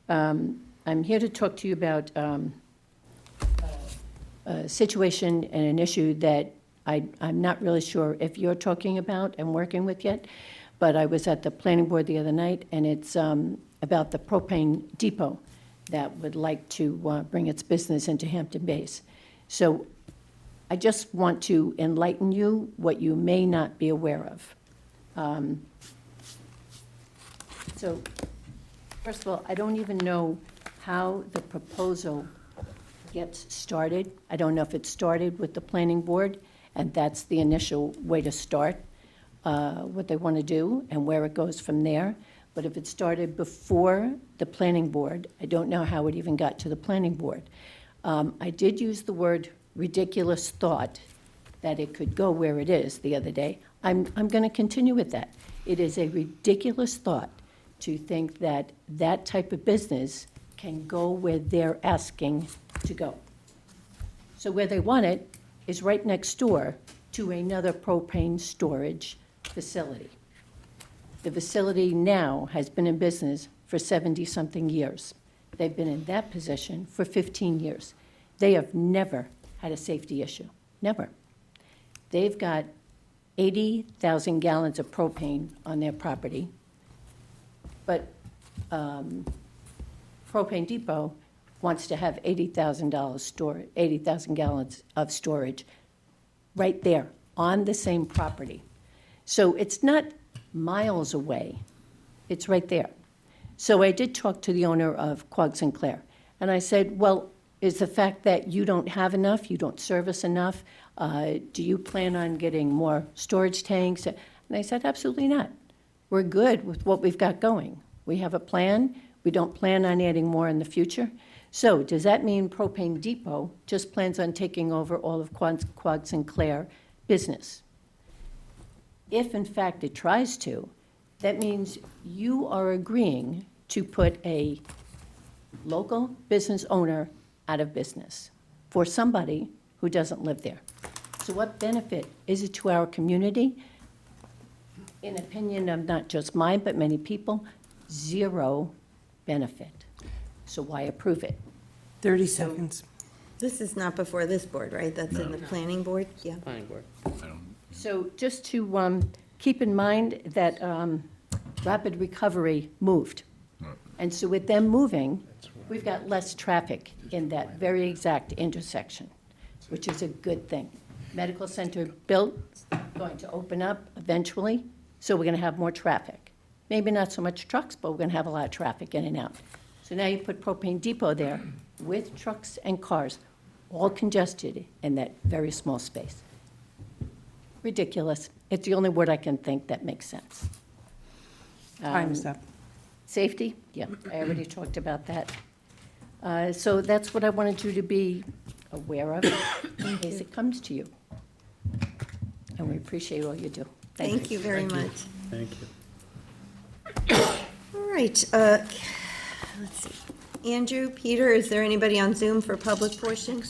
I'm here to talk to you about a situation and an issue that I'm not really sure if you're talking about and working with yet, but I was at the planning board the other night, and it's about the propane depot that would like to bring its business into Hampton Bays. So I just want to enlighten you what you may not be aware of. So first of all, I don't even know how the proposal gets started. I don't know if it started with the planning board, and that's the initial way to start what they want to do and where it goes from there. But if it started before the planning board, I don't know how it even got to the planning board. I did use the word ridiculous thought that it could go where it is the other day. I'm going to continue with that. It is a ridiculous thought to think that that type of business can go where they're asking to go. So where they want it is right next door to another propane storage facility. The facility now has been in business for 70-something years. They've been in that position for 15 years. They have never had a safety issue, never. They've got 80,000 gallons of propane on their property, but Propane Depot wants to have $80,000 80,000 gallons of storage right there on the same property. So it's not miles away, it's right there. So I did talk to the owner of Quag Sinclair, and I said, well, is the fact that you don't have enough, you don't service enough, do you plan on getting more storage tanks? And they said, absolutely not. We're good with what we've got going. We have a plan. We don't plan on adding more in the future. So does that mean Propane Depot just plans on taking over all of Quag Sinclair business? If in fact it tries to, that means you are agreeing to put a local business owner out of business for somebody who doesn't live there. So what benefit is it to our community? In opinion of not just mine, but many people, zero benefit. So why approve it? 30 seconds. This is not before this board, right? That's in the planning board? Yeah. Planning board. So just to keep in mind that Rapid Recovery moved. And so with them moving, we've got less traffic in that very exact intersection, which is a good thing. Medical center built, going to open up eventually, so we're going to have more traffic. Maybe not so much trucks, but we're going to have a lot of traffic in and out. So now you put propane depot there with trucks and cars, all congested in that very small space. Ridiculous. It's the only word I can think that makes sense. Time's up. Safety, yeah, I already talked about that. So that's what I wanted you to be aware of in case it comes to you. And we appreciate all you do. Thank you very much. Thank you. All right, let's see. Andrew, Peter, is there anybody on Zoom for public portion?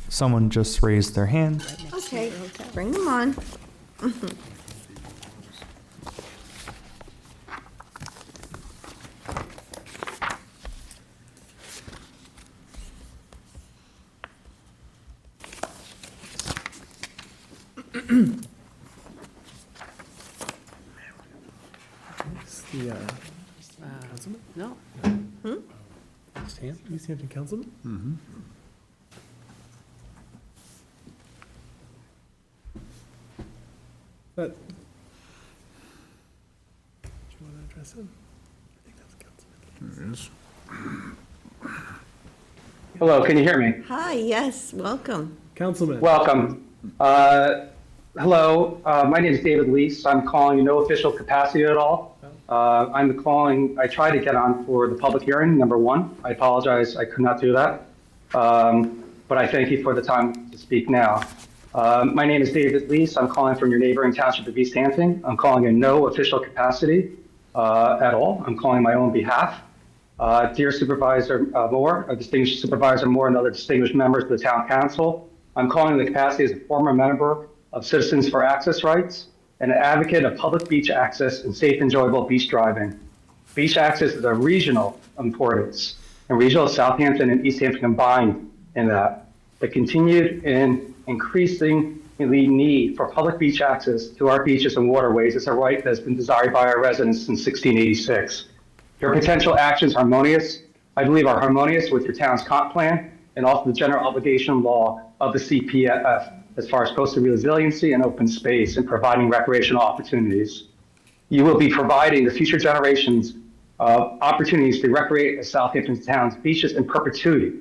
Someone just raised their hand. Okay, bring them on. The councilman? No. East Hampton councilman? Mm-hmm. But, do you want to address him? I think that's councilman. There it is. Hello, can you hear me? Hi, yes, welcome. Councilman. Welcome. Hello, my name is David Lease. I'm calling in no official capacity at all. I tried to get on for the public hearing, number one. I apologize, I could not do that. But I thank you for the time to speak now. My name is David Lease. I'm calling from your neighboring township of East Hampton. I'm calling in no official capacity at all. I'm calling my own behalf. Dear Supervisor Moore, Distinguished Supervisor Moore, and other distinguished members of the Town Council, I'm calling in the capacity as a former member of Citizens for Access Rights and an advocate of public beach access and safe, enjoyable beach driving. Beach access is of regional importance, and regional Southampton and East Hampton combined in that. The continued and increasingly need for public beach access to our beaches and waterways is a right that has been desired by our residents since 1686. Your potential actions I believe are harmonious with your town's comp plan and also the general obligation law of the CPF as far as coastal resiliency and open space and providing recreational opportunities. You will be providing the future generations opportunities to recreate at Southampton Town's beaches in perpetuity.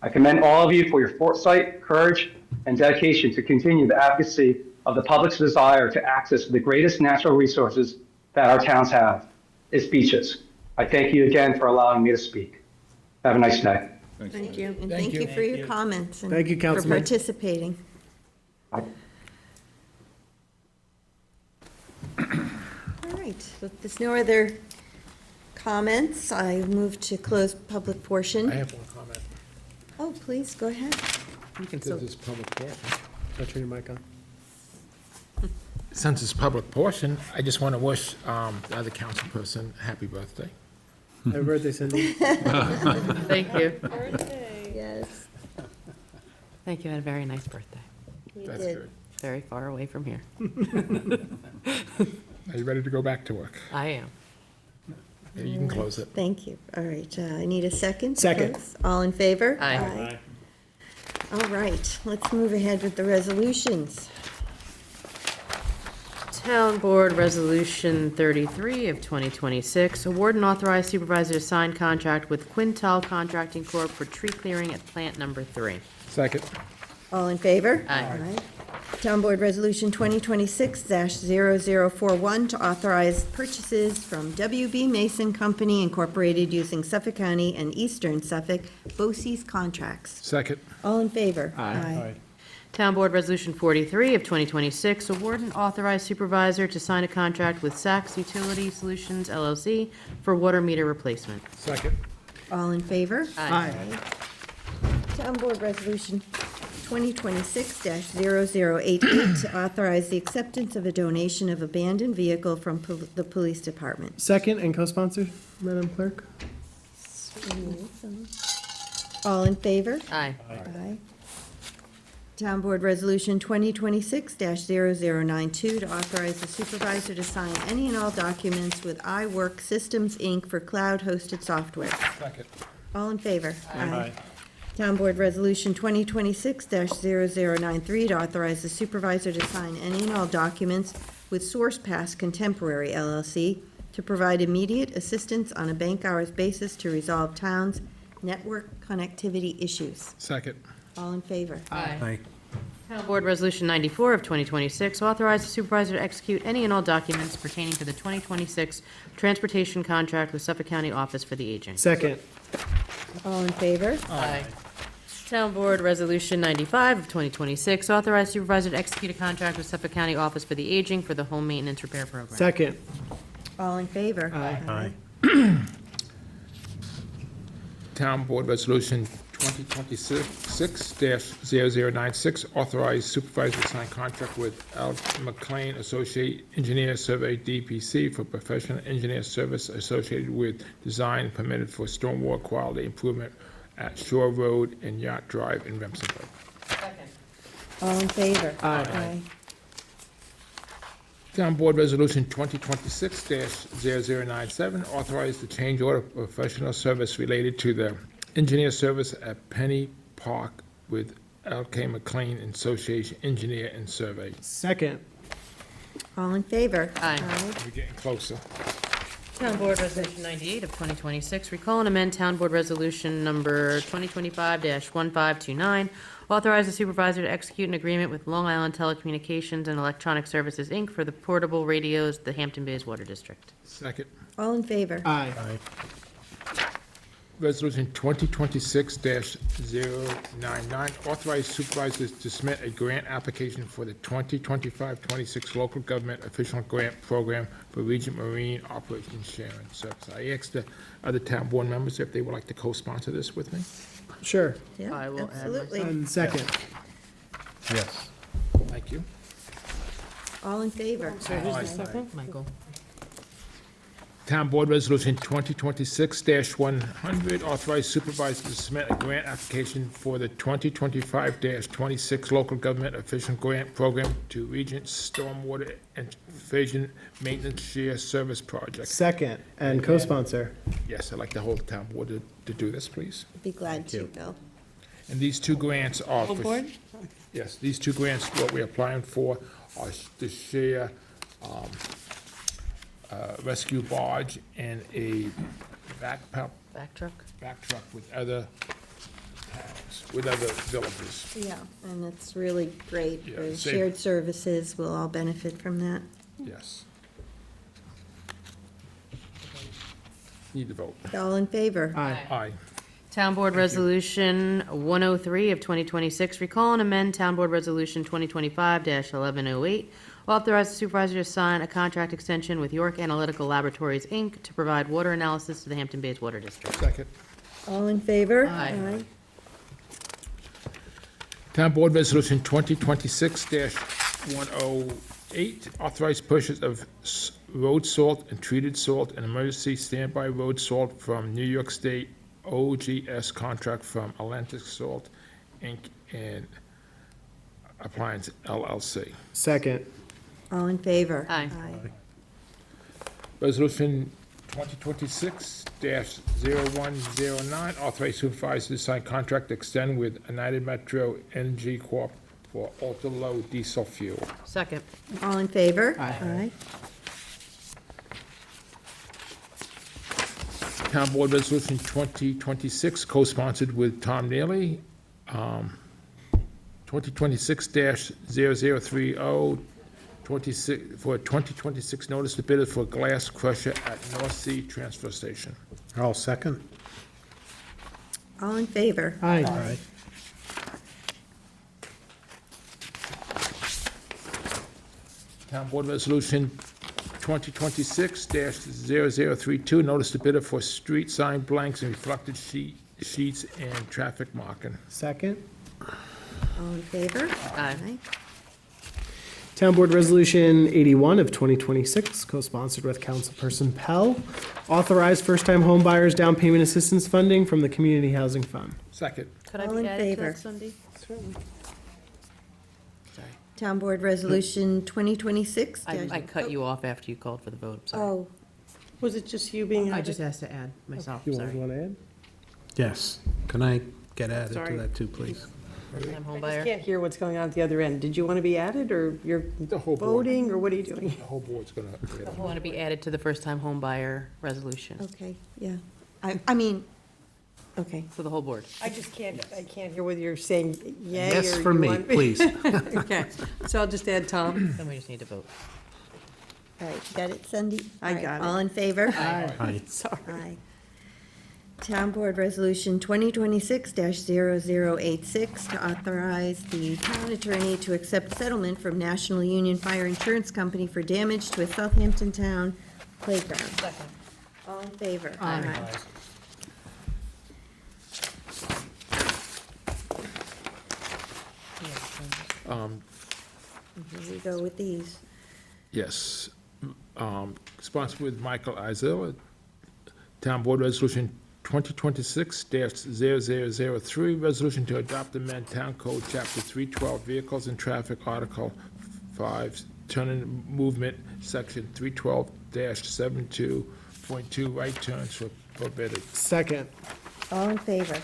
I commend all of you for your foresight, courage, and dedication to continue the advocacy of the public's desire to access the greatest natural resources that our towns have, its beaches. I thank you again for allowing me to speak. Have a nice day. Thank you. And thank you for your comments. And Thank you, Councilman. for participating. All right, if there's no other comments, I move to close public portion. I have one comment. Oh, please, go ahead. You can This is public portion. turn your mic on. Since it's public portion, I just want to wish the other council person a happy birthday. Happy birthday, Cindy. Thank you. Yes. Thank you. I had a very nice birthday. You That's did. good. Very far away from here. Are you ready to go back to work? I am. Yeah, you can close it. Thank you. All right, I need a second. Second. Close. All in favor? Aye. All right, let's move ahead with the resolutions. Town Board Resolution 33 of 2026, award and authorize supervisor to sign contract with Quintal Contracting Corp. For tree clearing at plant number 3. Second. All in favor? Aye. Town Board Resolution 2026-0041 to authorize purchases from WB Mason Company Incorporated using Suffolk County and Eastern Suffolk BOCES contracts. Second. All in favor? Aye. Town Board Resolution 43 of 2026, award and authorize supervisor to sign a contract with Saks Utility Solutions LLC for water meter replacement. Second. All in favor? Aye. Town Board Resolution 2026-0088 to authorize the acceptance of a donation of abandoned vehicle from the Police Department. Second and co-sponsored, Madam Clerk. All in favor? Aye. Aye. Town Board Resolution 2026-0092 to authorize the supervisor to sign any and all documents with iWork Systems, Inc. for cloud-hosted software. Second. All in favor? Aye. Town Board Resolution 2026-0093 to authorize the supervisor to sign any and all documents with SourcePass Contemporary LLC to provide immediate assistance on a bank hours basis to resolve town's network connectivity issues. Second. All in favor? Aye. Town Board Resolution 94 of 2026, authorize the supervisor to execute any and all documents pertaining to the 2026 transportation contract with Suffolk County Office for the Aging. Second. All in favor? Aye. Town Board Resolution 95 of 2026, authorize supervisor to execute a contract with Suffolk County Office for the Aging for the home maintenance repair program. Second. All in favor? Aye. Town Board Resolution 2026-0096, authorize supervisor to sign contract with L. McLean Associate Engineer Survey DPC for professional engineer service associated with design permitted for stormwater quality improvement at Shore Road and Yacht Drive in Remsenburg. All in favor? Aye. Town Board Resolution 2026-0097, authorize the change order of professional service related to the engineer service at Penny Park with L.K. McLean Association Engineer and Survey. Second. All in favor? Aye. We're getting closer. Town Board Resolution 98 of 2026, recall and amend Town Board Resolution number 2025-1529, authorize the supervisor to execute an agreement with Long Island Telecommunications and Electronic Services, Inc. for the portable radios, the Hampton Bays Water District. Second. All in favor? Aye. Resolution 2026-099, authorize supervisors to submit a grant application for the 2025-26 local government official grant program for Regent Marine Operations Sharing Service. I asked the other town board members if they would like to co-sponsor this with me. Sure. Yeah, I will add absolutely. And second. Yes. Thank you. All in favor? Michael. Town Board Resolution 2026-100, authorize supervisors to submit a grant application for the 2025-26 local government official grant program to Regent Stormwater and Invasion Maintenance Share Service Project. Second and co-sponsor. Yes, I'd like the whole town board to do this, please. Be glad to, Bill. And these two grants are Full for... board? Yes, these two grants, what we're applying for are to share rescue barge and a back truck with other towns, with other villages. Yeah, and it's really great. Yeah, The same. shared services will all benefit from that. Yes. Need to vote. All in favor? Aye. Aye. Town Board Resolution 103 of 2026, recall and amend Town Board Resolution 2025-1108, authorize the supervisor to sign a contract extension with York Analytical Laboratories, Inc. to provide water analysis to the Hampton Bays Water District. Second. All in favor? Aye. Town Board Resolution 2026-108, authorize purchase of road salt and treated salt and emergency standby road salt from New York State OGS contract from Atlantic Salt, Inc. and Appliance LLC. Second. All in favor? Aye. Resolution 2026-0109, authorize supervisor to sign contract to extend with United Metro Energy Corp. for ultra-low diesel fuel. Second. All in favor? Aye. Town Board Resolution 2026, co-sponsored with Tom Neely, 2026-0030, 26 for a 2026 notice to bid for glass crusher at North Sea Transfer Station. I'll second. All in favor? Aye. Town Board Resolution 2026-0032, notice the bidder for street sign blanks and reflected sheets and traffic marking. Second. All in favor? Aye. Town Board Resolution 81 of 2026, co-sponsored with Councilperson Pell, authorize first-time home buyers down payment assistance funding from the Community Housing Fund. Second. Could I All be in added to favor? that, Cindy? Town Board Resolution 2026. I cut you off after you called for the vote, sorry. Oh, Was it just you being I added? just asked to add myself, You sorry. want to add? Yes. Can I get added to Sorry. that too, please? First-time home I buyer. just can't hear what's going on at the other end. Did you want to be added, or you're The whole board. voting, or what are you doing? The whole board's gonna. I want to be added to the first-time home buyer resolution, okay, yeah. I mean, okay. for the whole board. I just can't hear whether you're saying yay or Yes, you for me, want- please. Okay, so I'll just add Tom. Then we just need to vote. All right, you got it, Cindy? I All right, got it. All in favor? Aye. Sorry. Aye. Town Board Resolution 2026-0086 to authorize the town attorney to accept settlement from National Union Fire Insurance Company for damage to a Southampton town playground. Second. All in favor? Here we go with these. Yes. Sponsored with Michael Izell, Town Board Resolution 2026-0003, resolution to adopt amend Town Code Chapter 312, Vehicles and Traffic, Article 5, Turn Movement, Section 312-72.2, right turns for forbidden. Second. All in favor?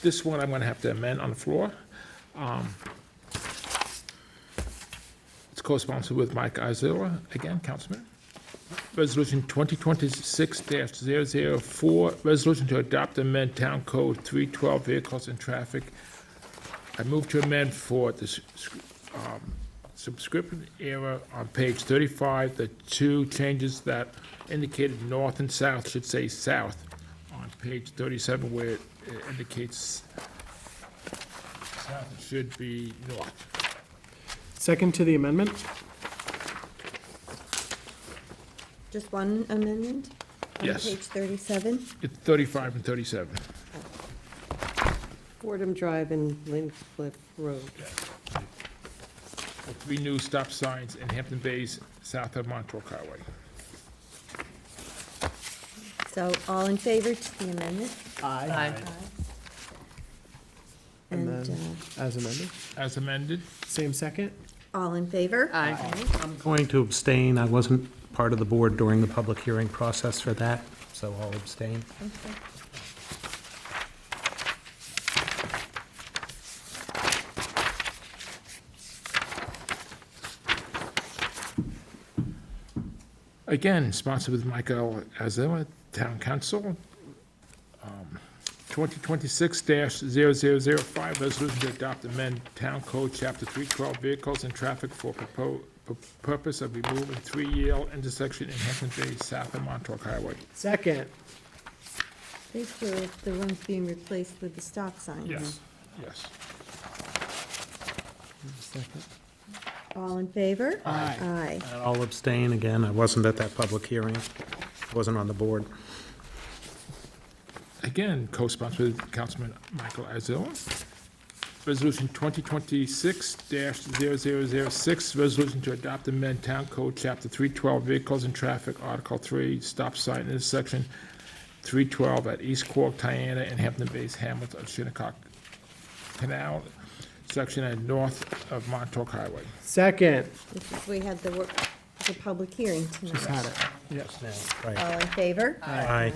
This one I'm going to have to amend on the floor. It's co-sponsored with Mike Izilla, again, Councilman. Resolution 2026-004, resolution to adopt and amend Town Code 312, Vehicles and Traffic. I move to amend for the subscription error on page 35, the two changes that indicated north and south should say south on page 37, where it indicates south, it should be north. Second to the amendment? Just one amendment? Yes. On page 37? It's 35 and 37. Fordham Drive and Lincliffe Road. Three new stop signs in Hampton Bays, south of Montauk Highway. So all in favor to the amendment? Aye. And As amended? As amended? Same second? all in favor? Aye. I'm going to abstain. I wasn't part of the board during the public hearing process for that, so I'll abstain. Okay. Again, sponsored with Michael Azella, Town Council. 2026-0005, resolution to adopt amend Town Code Chapter 312, Vehicles and Traffic for purpose of removing 3-Yale intersection in Hampton Bays, south of Montauk Highway. Second. These were the ones being replaced with the stop sign. Yes, yes. Second. All in favor? Aye. Aye. And I'll abstain again. I wasn't at that public hearing. Wasn't on the board. Again, co-sponsored with Councilman Michael Azilla. Resolution 2026-0006, resolution to adopt amend Town Code Chapter 312, Vehicles and Traffic, Article 3, Stop Sign Intersection 312 at East Quogue, Tiana, and Hampton Bays, Hamilton, Shinnecock Canal, section at north of Montauk Highway. Second. This is, we had the public hearing tonight. Just had it. Yes. Right. All in favor? Aye.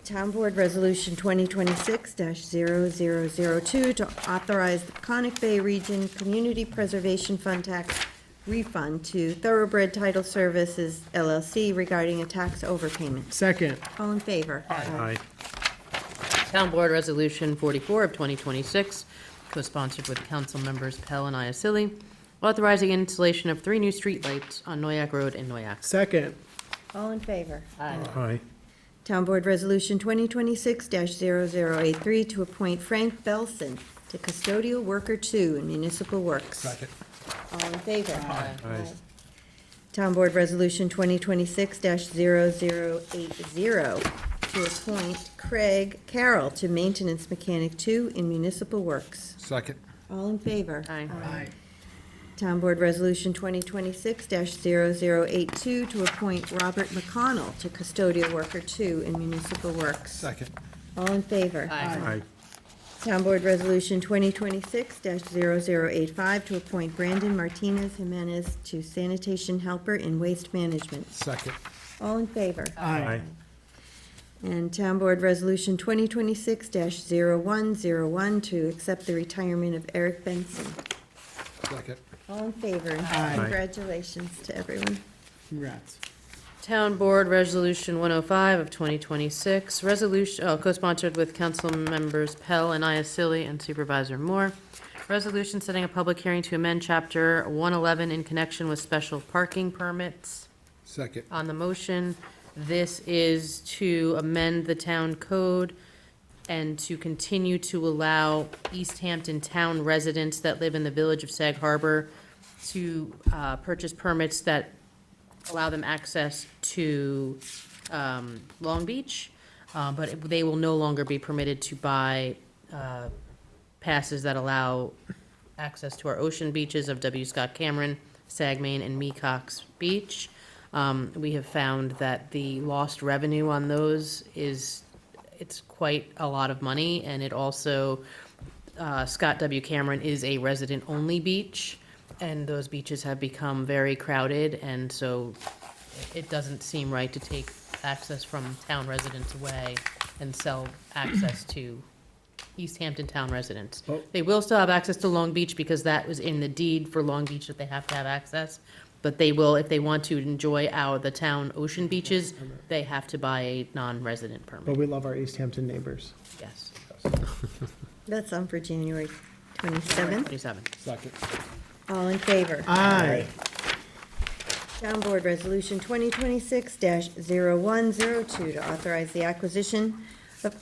Town Board Resolution 2026-0002 to authorize the Conic Bay Region Community Preservation Fund tax refund to Thoroughbred Title Services LLC regarding a tax overpayment. Second. All in favor? Aye. Town Board Resolution 44 of 2026, co-sponsored with council members Pell and Iacilli, authorizing installation of 3 new streetlights on Noyak Road in Noyak. Second. All in favor? Aye. Town Board Resolution 2026-0083 to appoint Frank Belson to Custodial Worker 2 in Municipal Works. Second. All in favor? Aye. Town Board Resolution 2026-0080 to appoint Craig Carroll to Maintenance Mechanic 2 in Municipal Works. Second. All in favor? Aye. Town Board Resolution 2026-0082 to appoint Robert McConnell to Custodial Worker 2 in Municipal Works. Second. All in favor? Aye. Town Board Resolution 2026-0085 to appoint Brandon Martinez Jimenez to Sanitation Helper in Waste Management. Second. All in favor? Aye. And Town Board Resolution 2026-0101 to accept the retirement of Eric Benson. Second. All in favor? Aye. Congratulations to everyone. Congrats. Town Board Resolution 105 of 2026, resolution, co-sponsored with council members Pell and Iacilli and Supervisor Moore. Resolution setting a public hearing to amend Chapter 111 in connection with special parking permits. Second. On the motion, this is to amend the town code and to continue to allow East Hampton town residents that live in the village of Sag Harbor to purchase permits that allow them access to Long Beach, but they will no longer be permitted to buy passes that allow access to our ocean beaches of W. Scott Cameron, Sagmain, and Mecox Beach. We have found that the lost revenue on those it's quite a lot of money, and it also, Scott W. Cameron is a resident-only beach, and those beaches have become very crowded, and so it doesn't seem right to take access from town residents away and sell access to East Hampton town residents. Oh. They will still have access to Long Beach because that was in the deed for Long Beach that they have to have access. But they will, if they want to enjoy the town ocean beaches, they have to buy a non-resident But permit. we love our East Hampton neighbors. Yes. That's on for January 27th. 27. Second. All in favor? Aye. Town Board Resolution 2026-0102 to authorize the acquisition of,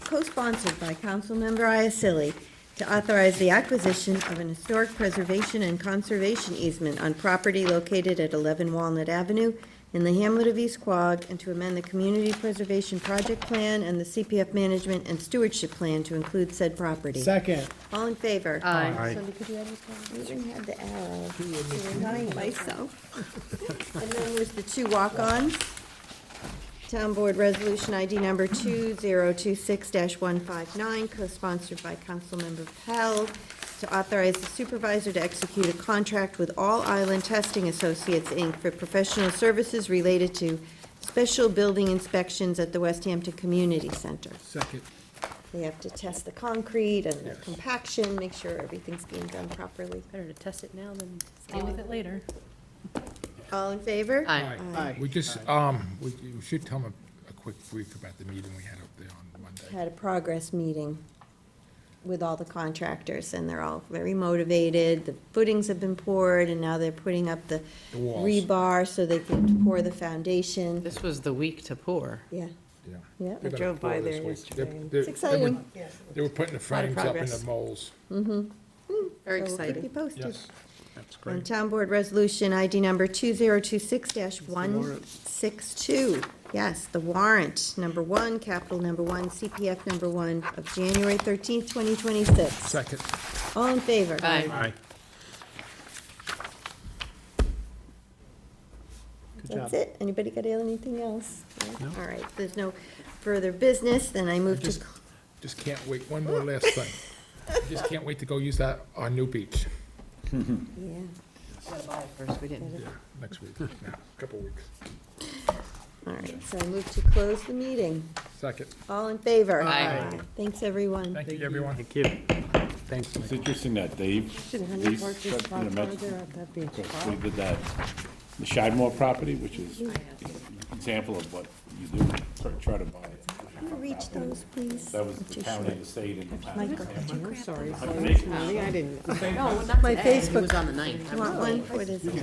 co-sponsored by Councilmember Iacilli, to authorize the acquisition of an historic preservation and conservation easement on property located at 11 Walnut Avenue in the hamlet of East Quogue, and to amend the Community Preservation Project Plan and the CPF Management and Stewardship Plan to include said property. Second. All in favor? Aye. Aye. Somebody, could you add this one? I even had the arrow. So remind myself. And then there's the two walk-ons. Town Board Resolution ID number 2026-159, co-sponsored by Councilmember Pell, to authorize the supervisor to execute a contract with All Island Testing Associates, Inc. for professional services related to special building inspections at the West Hampton Community Center. Second. They have to test the concrete and the compaction, make sure everything's being done properly. Better to test it now than deal with it later. All in favor? Aye. Aye. We just, we should tell them a quick brief about the meeting we had up there on Monday. Had a progress meeting with all the contractors, and they're all very motivated. The footings have been poured, and now they're putting up the The walls. rebar so they can pour the foundation. This was the week to pour. Yeah, Yeah. yeah. They're gonna drove by pour this there week. yesterday. They're- It's they were- exciting. They were putting the frames up in progress. the moles. Very So we'll keep exciting. you posted. Yes. That's And great. Town Board Resolution ID number 2026-162. Yes, the warrant, number 1, capital number 1, CPF number 1 of January 13th, 2026. Second. All in favor? Aye. Aye. Good That's job. it? Anybody got anything else? No? All right, if there's no further business, then I move to, Just can't wait, one more last thing. Just can't wait to go use that on New Beach. yeah. First, we didn't. Yeah, next week, yeah, couple weeks. All right, so I move to close the meeting. Second. All in favor? Aye. Thanks, everyone. Thank you, everyone. Thank you. Thanks. It's interesting that Dave, these, because we did that, the Shadmore property, which is an example of what you do, try to buy it. Can you reach those, please? That was the county, the state, and the town. Michael, I'm sorry. I think- I didn't. No, not My today. He Facebook- was on the 9th. you want one? What is it?